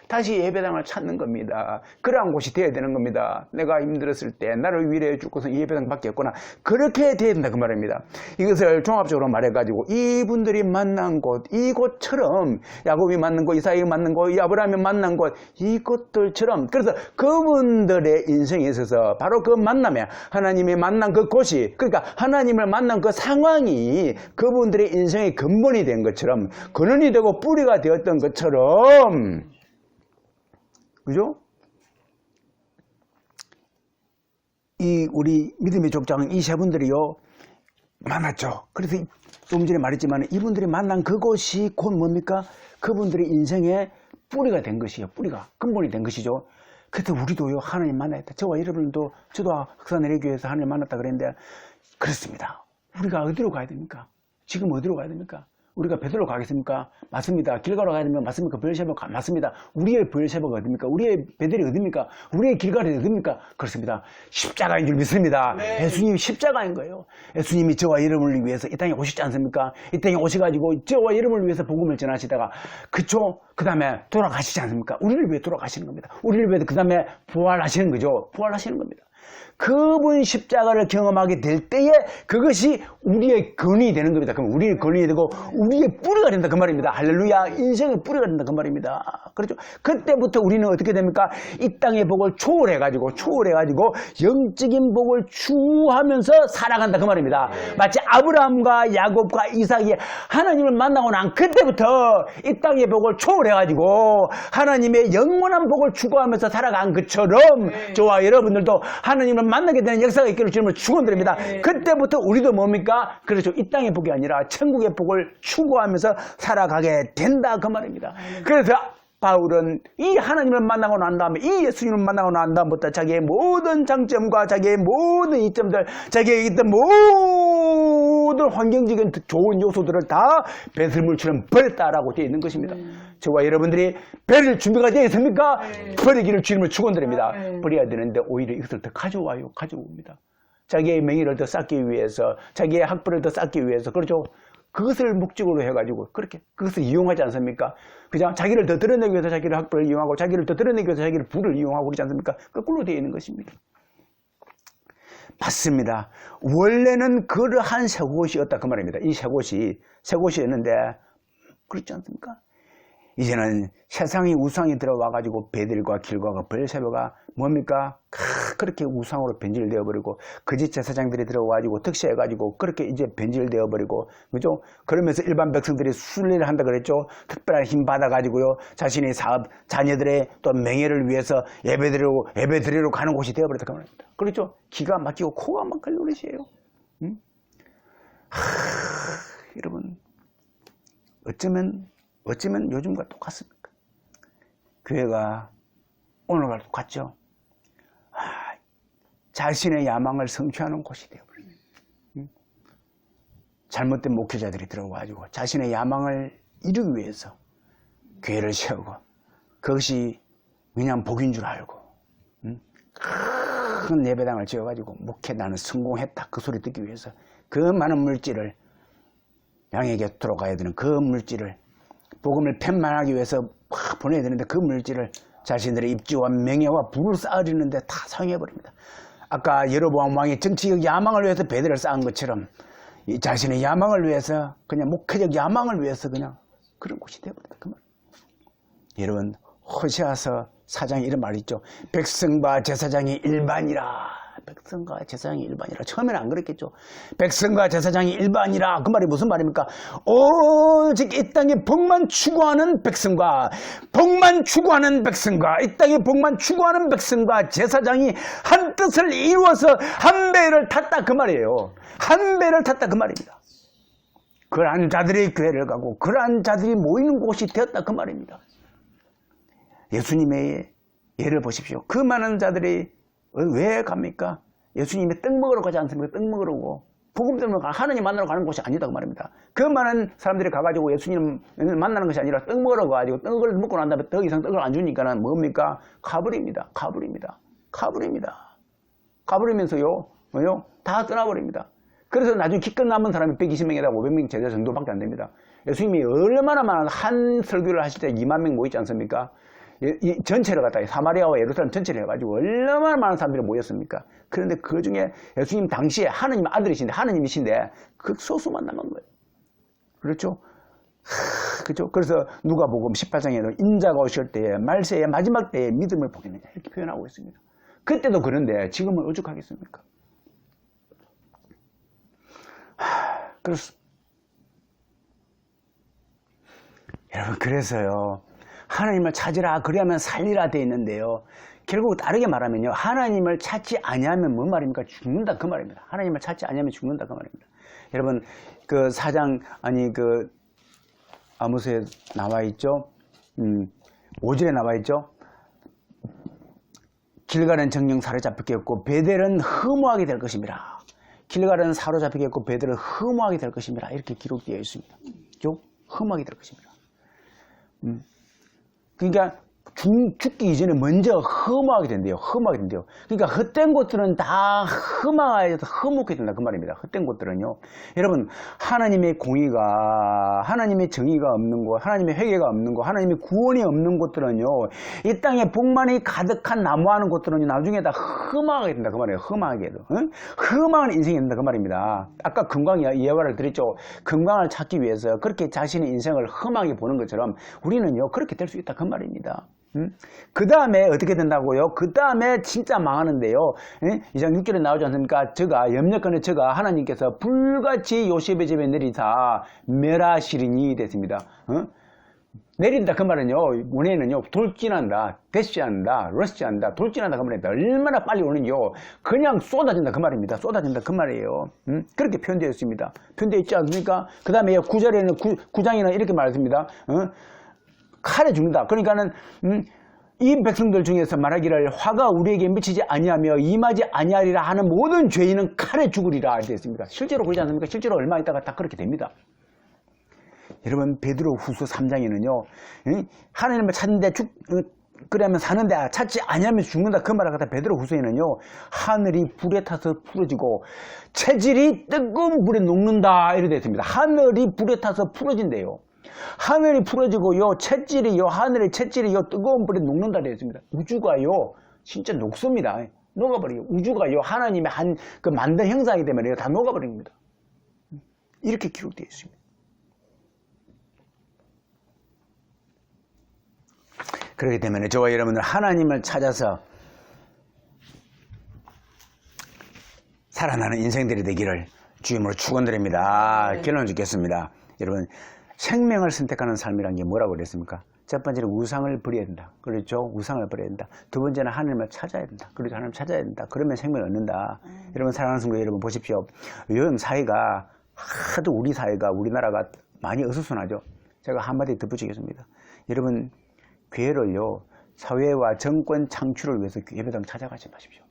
다시 예배당을 찾는 겁니다. 그러한 곳이 돼야 되는 겁니다. 내가 힘들었을 때 나를 위로해 주고서 이 예배당 밖에 없구나. 그렇게 돼야 된다. 그 말입니다. 이것을 종합적으로 말해가지고 이분들이 만난 곳, 이곳처럼 야곱이 만난 곳, 이삭이 만난 곳, 아브라함이 만난 곳, 이곳들처럼 그래서 그분들의 인생에 있어서 바로 그 만남에 하나님이 만난 그 곳이 그러니까 하나님을 만난 그 상황이 그분들의 인생의 근본이 된 것처럼 근원이 되고 뿌리가 되었던 것처럼 그죠? 이 우리 믿음의 족장 이 세 분들이요 만났죠. 그래서 좀 전에 말했지만 이분들이 만난 그곳이 곧 뭡니까? 그분들의 인생의 뿌리가 된 것이에요. 뿌리가 근본이 된 것이죠. 그때 우리도요 하나님 만나야 돼. 저와 여러분도 저도 흑산내리교회에서 하나님 만났다 그랬는데 그렇습니다. 우리가 어디로 가야 됩니까? 지금 어디로 가야 됩니까? 우리가 베드로 가겠습니까? 맞습니다. 길가로 가야 되면 맞습니까? 베르세바가 맞습니다. 우리의 베르세바가 어딥니까? 우리의 베델이 어딥니까? 우리의 길갈이 어딥니까? 그렇습니다. 십자가인 줄 믿습니다. 네. 예수님이 십자가인 거예요. 예수님이 저와 여러분을 위해서 이 땅에 오시지 않습니까? 이 땅에 오셔가지고 저와 여러분을 위해서 복음을 전하시다가 그쵸? 그 다음에 돌아가시지 않습니까? 우리를 위해 돌아가시는 겁니다. 우리를 위해 그 다음에 부활하시는 거죠. 부활하시는 겁니다. 그분 십자가를 경험하게 될 때에 그것이 우리의 근원이 되는 겁니다. 그럼 우리의 근원이 되고 우리의 뿌리가 된다 그 말입니다. 할렐루야. 인생의 뿌리가 된다 그 말입니다. 그렇죠. 그때부터 우리는 어떻게 됩니까? 이 땅의 복을 초월해가지고 영적인 복을 추구하면서 살아간다 그 말입니다. 마치 아브라함과 야곱과 이삭이 하나님을 만나고 난 그때부터 이 땅의 복을 초월해가지고 하나님의 영원한 복을 추구하면서 살아간 것처럼 저와 여러분들도 하나님을 만나게 되는 역사가 있기를 주님을 축원드립니다. 그때부터 우리도 뭡니까? 그렇죠. 이 땅의 복이 아니라 천국의 복을 추구하면서 살아가게 된다 그 말입니다. 그래서 바울은 이 하나님을 만나고 난 다음에 이 예수님을 만나고 난 다음부터 자기의 모든 장점과 자기의 모든 이점들, 자기의 있던 모든 환경적인 좋은 요소들을 다 배설물처럼 버렸다라고 되어 있는 것입니다. 저와 여러분들이 버릴 준비가 되어 있습니까? 버리기를 주님을 축원드립니다. 버려야 되는데 오히려 이것을 더 가져옵니다. 자기의 명예를 더 쌓기 위해서, 자기의 학벌을 더 쌓기 위해서, 그렇죠? 그것을 목적으로 해가지고 그렇게 그것을 이용하지 않습니까? 그냥 자기를 더 드러내기 위해서 자기를 학벌을 이용하고 자기를 더 드러내기 위해서 자기를 부를 이용하고 그러지 않습니까? 거꾸로 되어 있는 것입니다. 맞습니다. 원래는 그러한 새 곳이었다 그 말입니다. 이 새 곳이었는데 그렇지 않습니까? 이제는 세상이 우상이 들어와가지고 베델과 길과가 베르세바가 뭡니까? 그렇게 우상으로 변질되어 버리고 거짓 제사장들이 들어와가지고 득세해가지고 그렇게 이제 변질되어 버리고 그죠? 그러면서 일반 백성들이 순례를 한다 그랬죠? 특별한 힘 받아가지고요 자신의 사업 자녀들의 또 명예를 위해서 예배드리러 가는 곳이 되어버렸다 그 말입니다. 그렇죠? 기가 막히고 코가 막힐 노릇이에요. 응? 여러분 어쩌면 요즘과 똑같습니까? 교회가 오늘과 똑같죠? 자신의 야망을 성취하는 곳이 되어버려요. 잘못된 목회자들이 들어와가지고 자신의 야망을 이루기 위해서 교회를 세우고 그것이 그냥 복인 줄 알고 큰 예배당을 지어가지고 목회 나는 성공했다 그 소리 듣기 위해서 그 많은 물질을 양의 곁으로 가야 되는 그 물질을 복음을 편만하기 위해서 막 보내야 되는데 그 물질을 자신들의 입지와 명예와 부를 쌓으려는데 다 사용해버립니다. 아까 여로보암 왕이 정치적 야망을 위해서 베델을 쌓은 것처럼 이 자신의 야망을 위해서 그냥 목회적 야망을 위해서 그냥 그런 곳이 되어버렸다. 그 말. 여러분 호세아서 4장에 이런 말이 있죠. 백성과 제사장이 일반이라. 백성과 제사장이 일반이라. 처음에는 안 그랬겠죠. 백성과 제사장이 일반이라. 그 말이 무슨 말입니까? 오직 이 땅에 복만 추구하는 백성과 이 땅에 복만 추구하는 백성과 제사장이 한 뜻을 이루어서 한 배를 탔다 그 말이에요. 한 배를 탔다 그 말입니다. 그러한 자들이 교회를 가고 그러한 자들이 모이는 곳이 되었다 그 말입니다. 예수님의 예를 보십시오. 그 많은 자들이 왜 갑니까? 예수님이 떡 먹으러 가지 않습니까? 떡 먹으러 오고 복음 때문에 하나님 만나러 가는 곳이 아니다 그 말입니다. 그 많은 사람들이 가가지고 예수님 만나는 것이 아니라 떡 먹으러 가가지고 떡을 먹고 난 다음에 더 이상 떡을 안 주니까는 뭡니까? 가버립니다. 가버리면서요 다 떠나버립니다. 그래서 나중에 기껏 남은 사람이 120명에다 500명 제자 정도밖에 안 됩니다. 예수님이 얼마나 많은 한 설교를 하실 때 2만 명 모이지 않습니까? 이 전체를 갖다가 사마리아와 예루살렘 전체를 해가지고 얼마나 많은 사람들이 모였습니까? 그런데 그 중에 예수님 당시에 하느님 아들이신데 하느님이신데 그 소수만 남은 거예요. 그렇죠? 그렇죠? 그래서 누가복음 18장에는 인자가 오실 때에 말세의 마지막 때에 믿음을 보겠느냐 이렇게 표현하고 있습니다. 그때도 그런데 지금은 오죽하겠습니까? 그렇습니다. 여러분 그래서요 하나님을 찾으라 그리하면 살리라 되어 있는데요 결국 다르게 말하면요 하나님을 찾지 아니하면 뭔 말입니까? 죽는다 그 말입니다. 하나님을 찾지 아니하면 죽는다 그 말입니다. 여러분 그 4장 그 아모스에 나와 있죠. 5절에 나와 있죠. 길갈은 정령 사로잡히겠고 베델은 허무하게 될 것입니다. 길갈은 사로잡히겠고 베델은 허무하게 될 것입니다. 이렇게 기록되어 있습니다. 허무하게 될 것입니다. 그러니까 죽기 이전에 먼저 허무하게 된대요. 허무하게 된대요. 그러니까 헛된 것들은 다 허무하게 된다. 그 말입니다. 헛된 것들은요. 여러분, 하나님의 공의가, 하나님의 정의가 없는 것, 하나님의 회개가 없는 것, 하나님의 구원이 없는 것들은요, 이 땅에 복만이 가득한 나무하는 것들은요, 나중에 다 허무하게 된다. 그 말이에요. 허무하게도. 응? 허무한 인생이 된다. 그 말입니다. 아까 금광 예화를 드렸죠. 금광을 찾기 위해서 그렇게 자신의 인생을 험하게 보는 것처럼 우리는요, 그렇게 될 수 있다. 그 말입니다. 그 다음에 어떻게 된다고요? 그 다음에 진짜 망하는데요. 2장 6절에 나오지 않습니까? 저가 염려권의 저가 하나님께서 불같이 요셉의 집에 내리사 멸하시리니 됐습니다. 내린다 그 말은요, 원에는요, 돌진한다, 대시한다, 러시한다, 돌진한다 그 말입니다. 얼마나 빨리 오는요, 그냥 쏟아진다 그 말입니다. 쏟아진다 그 말이에요. 그렇게 표현되어 있습니다. 표현되어 있지 않습니까? 그 다음에 9절에는 9장에는 이렇게 말했습니다. 칼에 죽는다. 그러니까는 이 백성들 중에서 말하기를 화가 우리에게 미치지 아니하며 임하지 아니하리라 하는 모든 죄인은 칼에 죽으리라 되어 있습니다. 실제로 그러지 않습니까? 실제로 얼마 있다가 다 그렇게 됩니다. 여러분, 베드로 후서 3장에는요, 하나님을 찾는데 그러면 사는데 찾지 아니하면 죽는다 그 말을 갖다 베드로 후서에는요, 하늘이 불에 타서 풀어지고 체질이 뜨거운 물에 녹는다 이렇게 되어 있습니다. 하늘이 불에 타서 풀어진대요. 하늘이 풀어지고요, 체질이요, 하늘의 체질이요, 뜨거운 불에 녹는다 되어 있습니다. 우주가요, 진짜 녹습니다. 녹아버려요. 우주가요, 하나님의 그 만든 형상이 되면 다 녹아버립니다. 이렇게 기록되어 있습니다. 그렇기 때문에 저와 여러분들 하나님을 찾아서 살아나는 인생들이 되기를 주임으로 축원드립니다. 결론 짓겠습니다. 여러분, 생명을 선택하는 삶이란 게 뭐라고 그랬습니까? 첫 번째는 우상을 버려야 된다. 그렇죠? 우상을 버려야 된다. 두 번째는 하나님을 찾아야 된다. 그렇죠? 하나님을 찾아야 된다. 그러면 생명을 얻는다. 여러분, 사랑하는 성도 여러분 보십시오. 요즘 사회가 하도 우리나라가 많이 어수선하죠. 제가 한마디 덧붙이겠습니다. 여러분, 교회를요, 사회와 정권 창출을 위해서 예배당 찾아가지 마십시오.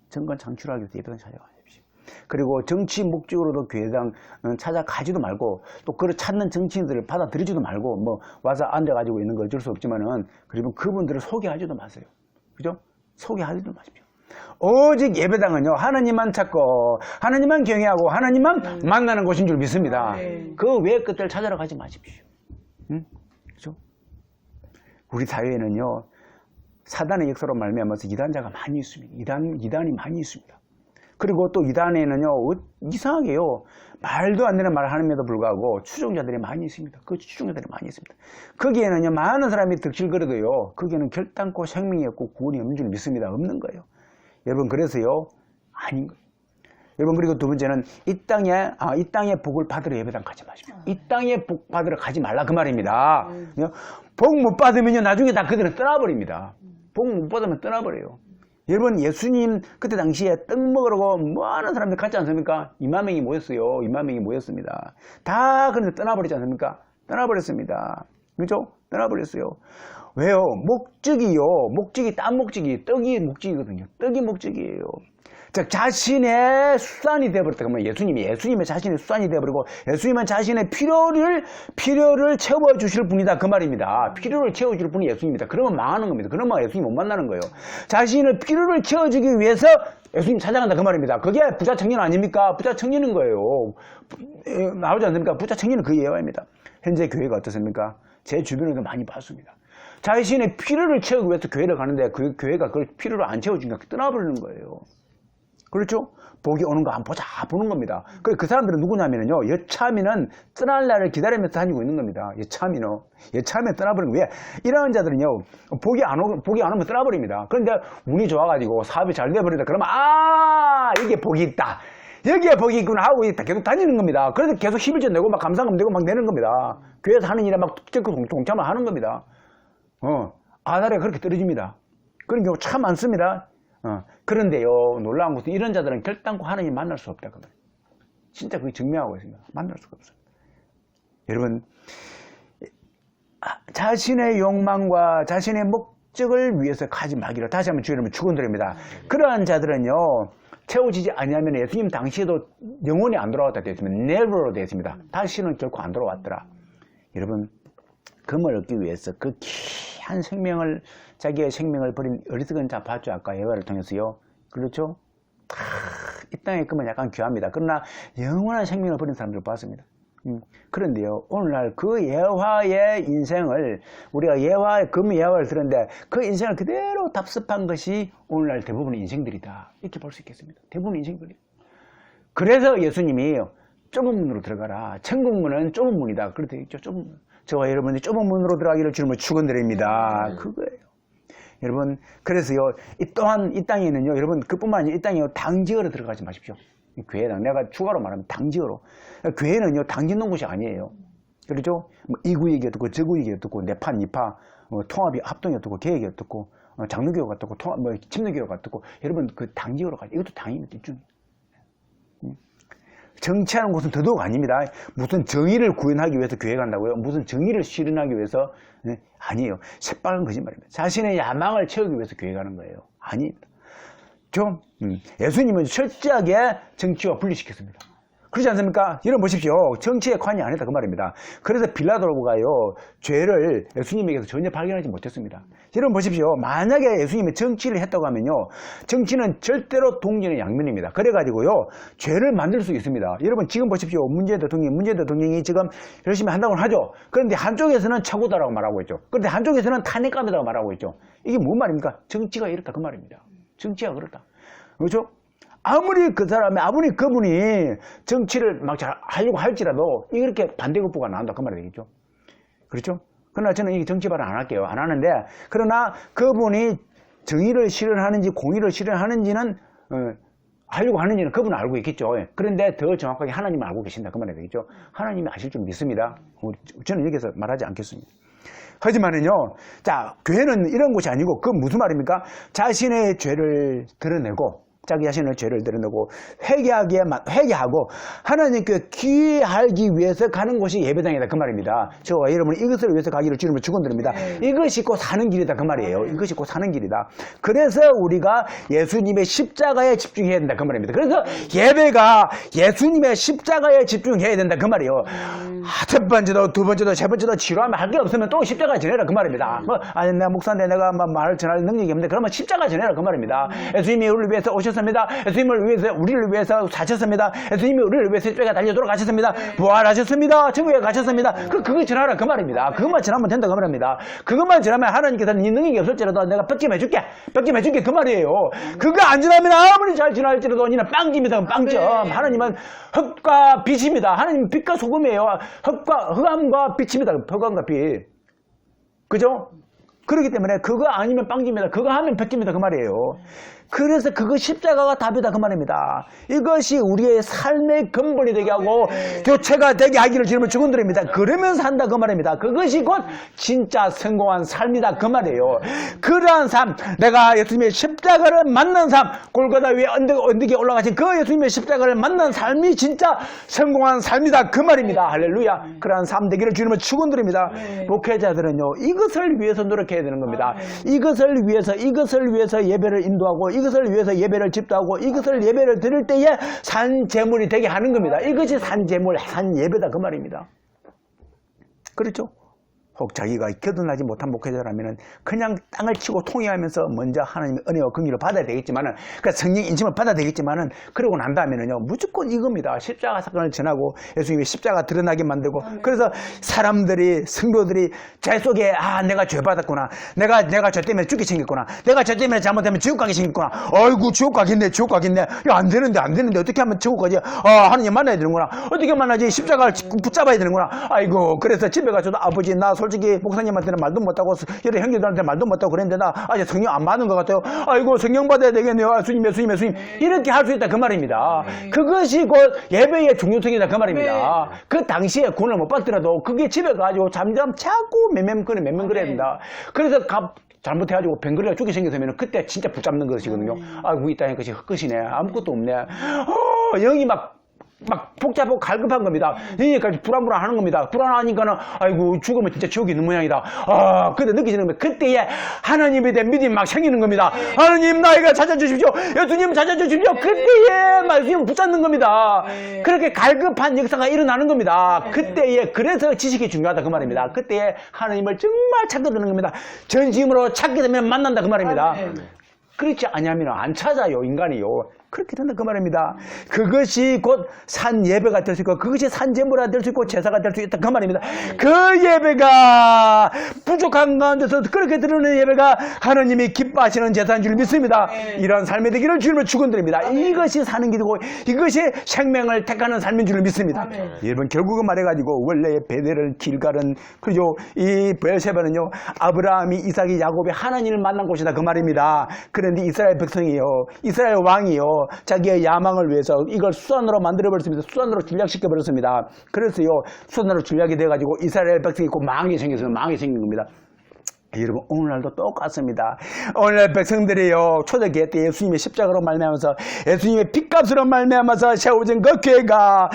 정권 창출하기 위해서 예배당 찾아가십시오. 그리고 정치 목적으로도 교회당 찾아가지도 말고, 또 그를 찾는 정치인들을 받아들이지도 말고, 뭐 와서 앉아가지고 있는 거 어쩔 수 없지만은, 그리고 그분들을 소개하지도 마세요. 그죠? 소개하지도 마십시오. 오직 예배당은요, 하나님만 찾고 하나님만 경외하고 하나님만 만나는 곳인 줄 믿습니다. 그 외의 것들을 찾아러 가지 마십시오. 그죠? 우리 사회에는요, 사단의 역사로 말미암아서 이단자가 많이 있습니다. 이단이 많이 있습니다. 그리고 또 이단에는요, 이상하게요, 말도 안 되는 말을 하는데도 불구하고 추종자들이 많이 있습니다. 그 추종자들이 많이 있습니다. 거기에는요, 많은 사람이 득실거려도요, 거기에는 결단코 생명이 없고 구원이 없는 줄 믿습니다. 없는 거예요. 여러분, 그래서요, 아닌 거예요. 여러분, 그리고 두 번째는 이 땅에 복을 받으러 예배당 가지 마십시오. 이 땅에 복 받으러 가지 말라 그 말입니다. 복 못 받으면요, 나중에 다 그들은 떠나버립니다. 복 못 받으면 떠나버려요. 여러분, 예수님 그때 당시에 떡 먹으려고 많은 사람들 갔지 않습니까? 2만 명이 모였어요. 2만 명이 모였습니다. 다 그런데 떠나버리지 않습니까? 떠나버렸습니다. 그죠? 떠나버렸어요. 왜요? 목적이 딴 목적이, 떡이 목적이거든요. 떡이 목적이에요. 즉, 자신의 수단이 되어버렸다. 그러면 예수님의 자신의 수단이 되어버리고, 예수님은 자신의 필요를 채워주실 분이다. 그 말입니다. 필요를 채워줄 분이 예수님입니다. 그러면 망하는 겁니다. 그러면 예수님 못 만나는 거예요. 자신의 필요를 채워주기 위해서 예수님 찾아간다. 그 말입니다. 그게 부자 청년 아닙니까? 부자 청년인 거예요. 나오지 않습니까? 부자 청년은 그 예화입니다. 현재 교회가 어떻습니까? 제 주변에도 많이 봤습니다. 자신의 필요를 채우기 위해서 교회를 가는데 그 교회가 그걸 필요를 안 채워주니까 떠나버리는 거예요. 그렇죠? 복이 오는 거 안 보는 겁니다. 그 사람들은 누구냐면요, 여차하면은 떠날 날을 기다리면서 다니고 있는 겁니다. 여차하면 떠나버리는 거예요. 왜? 이런 자들은요, 복이 안 오면 떠나버립니다. 그런데 운이 좋아가지고 사업이 잘 돼버린다. 그러면, 이게 복이 있다. 여기에 복이 있구나 하고 계속 다니는 겁니다. 그래서 계속 11조 내고 막 감사금 내고 막 내는 겁니다. 교회에서 하는 일에 막 동참을 하는 겁니다. 아다리가 그렇게 떨어집니다. 그런 경우 참 많습니다. 그런데요, 놀라운 것은 이런 자들은 결단코 하나님 만날 수 없다. 진짜 그게 증명하고 있습니다. 만날 수가 없어요. 여러분, 자신의 욕망과 자신의 목적을 위해서 가지 말기를 다시 한번 주여 여러분 축원드립니다. 그러한 자들은요, 채워지지 아니하면 예수님 당시에도 영원히 안 돌아왔다 되어 있습니다. never로 되어 있습니다. 다시는 결코 안 돌아왔더라. 여러분, 금을 얻기 위해서 그 귀한 생명을, 자기의 생명을 버린 어리석은 자 봤죠? 아까 예화를 통해서요. 그렇죠? 이 땅의 금은 약간 귀합니다. 그러나 영원한 생명을 버린 사람들을 봤습니다. 그런데요, 오늘날 그 예화의 인생을, 우리가 금 예화를 들었는데 그 인생을 그대로 답습한 것이 오늘날 대부분의 인생들이다. 이렇게 볼 수 있겠습니다. 대부분의 인생들이. 그래서 예수님이 좁은 문으로 들어가라. 천국문은 좁은 문이다. 그렇게 되어 있죠. 좁은 문. 저와 여러분이 좁은 문으로 들어가기를 주님을 축원드립니다. 그거예요. 여러분, 그래서요, 또한 이 땅에는요, 여러분, 그뿐만 아니라 이 땅에 당지어로 들어가지 마십시오. 교회는, 내가 추가로 말하면 당지어로. 교회는요, 당짓는 곳이 아니에요. 그렇죠? 뭐 이 구역이 어떻고, 저 구역이 어떻고, 내파, 니파, 통합이, 합동이 어떻고, 계획이 어떻고, 장로교가 어떻고, 침례교가 어떻고, 여러분, 그 당지어로 가죠. 이것도 당입니다, 일종이. 정치하는 곳은 더더욱 아닙니다. 무슨 정의를 구현하기 위해서 교회 간다고요? 무슨 정의를 실현하기 위해서? 네? 아니에요. 새빨간 거짓말입니다. 자신의 야망을 채우기 위해서 교회 가는 거예요. 아닙니다. 예수님은 철저하게 정치와 분리시켰습니다. 그렇지 않습니까? 여러분 보십시오. 정치에 관여 안 했다 그 말입니다. 그래서 빌라도가요, 죄를 예수님에게서 전혀 발견하지 못했습니다. 여러분 보십시오. 만약에 예수님이 정치를 했다고 하면요, 정치는 절대로 동전의 양면입니다. 그래가지고요, 죄를 만들 수 있습니다. 여러분 지금 보십시오. 문재인 대통령이 지금 열심히 한다고 하죠. 그런데 한쪽에서는 최고다라고 말하고 있죠. 그런데 한쪽에서는 탄핵감이라고 말하고 있죠. 이게 뭔 말입니까? 정치가 이렇다 그 말입니다. 정치가 그렇다. 그렇죠? 아무리 그분이 정치를 막 잘 하려고 할지라도 이렇게 반대급부가 나온다 그 말이 되겠죠. 그렇죠? 그러나 저는 이 정치 발언 안 할게요. 안 하는데, 그러나 그분이 정의를 실현하는지 공의를 실현하는지는 하려고 하는지는 그분은 알고 있겠죠. 그런데 더 정확하게 하나님은 알고 계신다 그 말이 되겠죠. 하나님이 아실 줄 믿습니다. 저는 여기서 말하지 않겠습니다. 하지만은요, 자, 교회는 이런 곳이 아니고, 그 무슨 말입니까? 자신의 죄를 드러내고, 자기 자신의 죄를 드러내고 회개하고 하나님께 귀하기 위해서 가는 곳이 예배당이다 그 말입니다. 저와 여러분 이것을 위해서 가기를 주님을 축원드립니다. 이것이 곧 사는 길이다 그 말이에요. 이것이 곧 사는 길이다. 그래서 우리가 예수님의 십자가에 집중해야 된다 그 말입니다. 그래서 예배가 예수님의 십자가에 집중해야 된다 그 말이에요. 첫 번째도 두 번째도 세 번째도 지루하면 할 게 없으면 또 십자가 지내라 그 말입니다. 아니 내가 목사인데 내가 말을 전할 능력이 없는데 그러면 십자가 지내라 그 말입니다. 예수님이 우리를 위해서 오셨습니다. 우리를 위해서 사셨습니다. 예수님이 우리를 위해서 십자가에 달려 돌아가셨습니다. 부활하셨습니다. 천국에 가셨습니다. 그거 전하라 그 말입니다. 그것만 전하면 된다 그 말입니다. 그것만 전하면 하나님께서는 네 능력이 없을지라도 내가 뺏김해줄게 그 말이에요. 그거 안 전하면 아무리 잘 전할지라도 니는 빵집니다. 빵점. 하나님은 흙과 빛입니다. 하나님은 빛과 소금이에요. 흑암과 빛입니다. 흑암과 빛. 그죠? 그렇기 때문에 그거 아니면 빵집니다. 그거 하면 뺏깁니다. 그 말이에요. 그래서 그거 십자가가 답이다 그 말입니다. 이것이 우리의 삶의 근본이 되게 하고 교체가 되게 하기를 주님을 축원드립니다. 그러면서 한다 그 말입니다. 그것이 곧 진짜 성공한 삶이다 그 말이에요. 그러한 삶, 내가 예수님의 십자가를 만난 삶, 골고다 위에 언덕에 올라가신 그 예수님의 십자가를 만난 삶이 진짜 성공한 삶이다 그 말입니다. 할렐루야. 그러한 삶 되기를 주님을 축원드립니다. 목회자들은요, 이것을 위해서 노력해야 되는 겁니다. 이것을 위해서 예배를 인도하고 이것을 위해서 예배를 집도하고 이것을 예배를 드릴 때에 산제물이 되게 하는 겁니다. 이것이 산제물, 산예배다 그 말입니다. 그렇죠? 혹 자기가 겨드나지 못한 목회자라면 그냥 땅을 치고 통회하면서 먼저 하나님의 은혜와 긍휼을 받아야 되겠지만은, 그러니까 성령 인침을 받아야 되겠지만은, 그러고 난 다음에는요, 무조건 이겁니다. 십자가 사건을 전하고 예수님의 십자가 드러나게 만들고, 그래서 사람들이, 성도들이 제 속에, 내가 죄 받았구나. 내가 죄 때문에 죽게 생겼구나. 내가 죄 때문에 잘못하면 지옥 가게 생겼구나. 아이고, 지옥 가겠네. 야, 안 되는데. 어떻게 하면 지옥 가지? 하나님 만나야 되는구나. 어떻게 만나지? 십자가를 붙잡아야 되는구나. 아이고, 그래서 집에 가서도 아버지, 나 솔직히 목사님한테는 말도 못하고 여러 형제들한테 말도 못하고 그랬는데 나 아직 성령 안 받는 것 같아요. 아이고 성령 받아야 되겠네요. 예수님 이렇게 할 수 있다 그 말입니다. 그것이 곧 예배의 중요성이다 그 말입니다. 그 당시에 구원을 못 받더라도 그게 집에 가지고 잠잠 자꾸 맹맹거려야 된다. 그래서 잘못해가지고 뱅그리가 죽게 생겼으면 그때 진짜 붙잡는 것이거든요. 아이고 이 땅에 것이 헛것이네. 아무것도 없네. 영이 막 막 복잡하고 갈급한 겁니다. 여기까지 불안불안하는 겁니다. 불안하니까는 아이고 죽으면 진짜 지옥이 있는 모양이다. 아, 그때 느끼시는 겁니다. 그때에 하나님에 대한 믿음이 막 생기는 겁니다. 하나님 나이가 찾아주십시오. 예수님 찾아주십시오. 그때에 말씀을 붙잡는 겁니다. 그렇게 갈급한 역사가 일어나는 겁니다. 그때에 그래서 지식이 중요하다 그 말입니다. 그때에 하나님을 정말 찾게 되는 겁니다. 전심으로 찾게 되면 만난다 그 말입니다. 그렇지 않으면 안 찾아요 인간이요. 그렇게 된다 그 말입니다. 그것이 곧 산 예배가 될 수 있고 그것이 산 제물이 될 수 있고 제사가 될 수 있다 그 말입니다. 그 예배가 부족한 가운데서 그렇게 드리는 예배가 하나님이 기뻐하시는 제사인 줄 믿습니다. 이러한 삶이 되기를 주님을 축원드립니다. 이것이 사는 길이고 이것이 생명을 택하는 삶인 줄 믿습니다. 여러분 결국은 말해가지고 원래 베델을 길갈은 그죠 이 베르세바는요 아브라함이 이삭이 야곱이 하나님을 만난 곳이다 그 말입니다. 그런데 이스라엘 백성이요 이스라엘 왕이요 자기의 야망을 위해서 이걸 수단으로 만들어버렸습니다. 수단으로 전략시켜 버렸습니다. 그래서요 수단으로 전략이 돼가지고 이스라엘 백성이 곧 망하게 생겼어요. 망하게 생긴 겁니다. 여러분 오늘날도 똑같습니다. 오늘날 백성들이요 초대교회 때 예수님의 십자가로 말미암아서 예수님의 핏값으로 말미암아서 세워진 그 교회가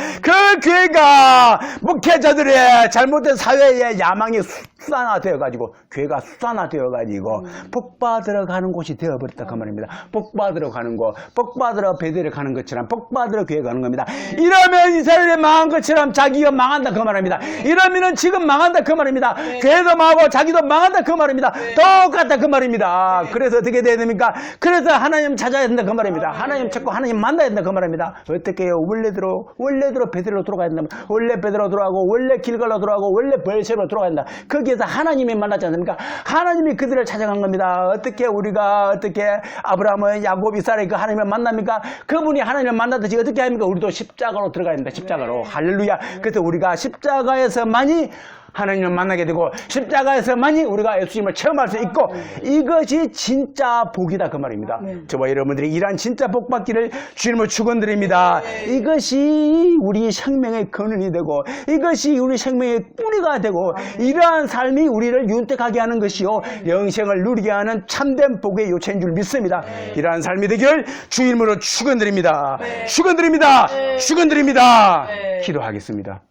목회자들의 잘못된 사회의 야망이 수단화되어가지고 교회가 수단화되어가지고 복받으러 가는 곳이 되어버렸다 그 말입니다. 복받으러 가는 곳, 복받으러 베델에 가는 것처럼 복받으러 교회 가는 겁니다. 이러면 이스라엘이 망한 것처럼 자기가 망한다 그 말입니다. 이러면은 지금 망한다 그 말입니다. 교회도 망하고 자기도 망한다 그 말입니다. 똑같다 그 말입니다. 그래서 어떻게 돼야 됩니까? 그래서 하나님 찾아야 된다 그 말입니다. 하나님 찾고 하나님 만나야 된다 그 말입니다. 어떻게 해요? 원래대로 베델로 들어가야 된다. 원래 베델로 들어가고 원래 길갈로 들어가고 원래 베르세바로 들어가야 된다. 거기에서 하나님이 만났지 않습니까? 하나님이 그들을 찾아간 겁니다. 어떻게 아브라함은 야곱 이스라엘 그 하나님을 만납니까? 그분이 하나님을 만나듯이 어떻게 합니까? 우리도 십자가로 들어가야 된다. 십자가로. 할렐루야. 그래서 우리가 십자가에서만이 하나님을 만나게 되고 십자가에서만이 우리가 예수님을 체험할 수 있고 이것이 진짜 복이다 그 말입니다. 저와 여러분들이 이러한 진짜 복 받기를 주님을 축원드립니다. 이것이 우리 생명의 근원이 되고 이것이 우리 생명의 뿌리가 되고 이러한 삶이 우리를 윤택하게 하는 것이요 영생을 누리게 하는 참된 복의 요체인 줄 믿습니다. 이러한 삶이 되기를 주님으로 축원드립니다. 축원드립니다. 기도하겠습니다.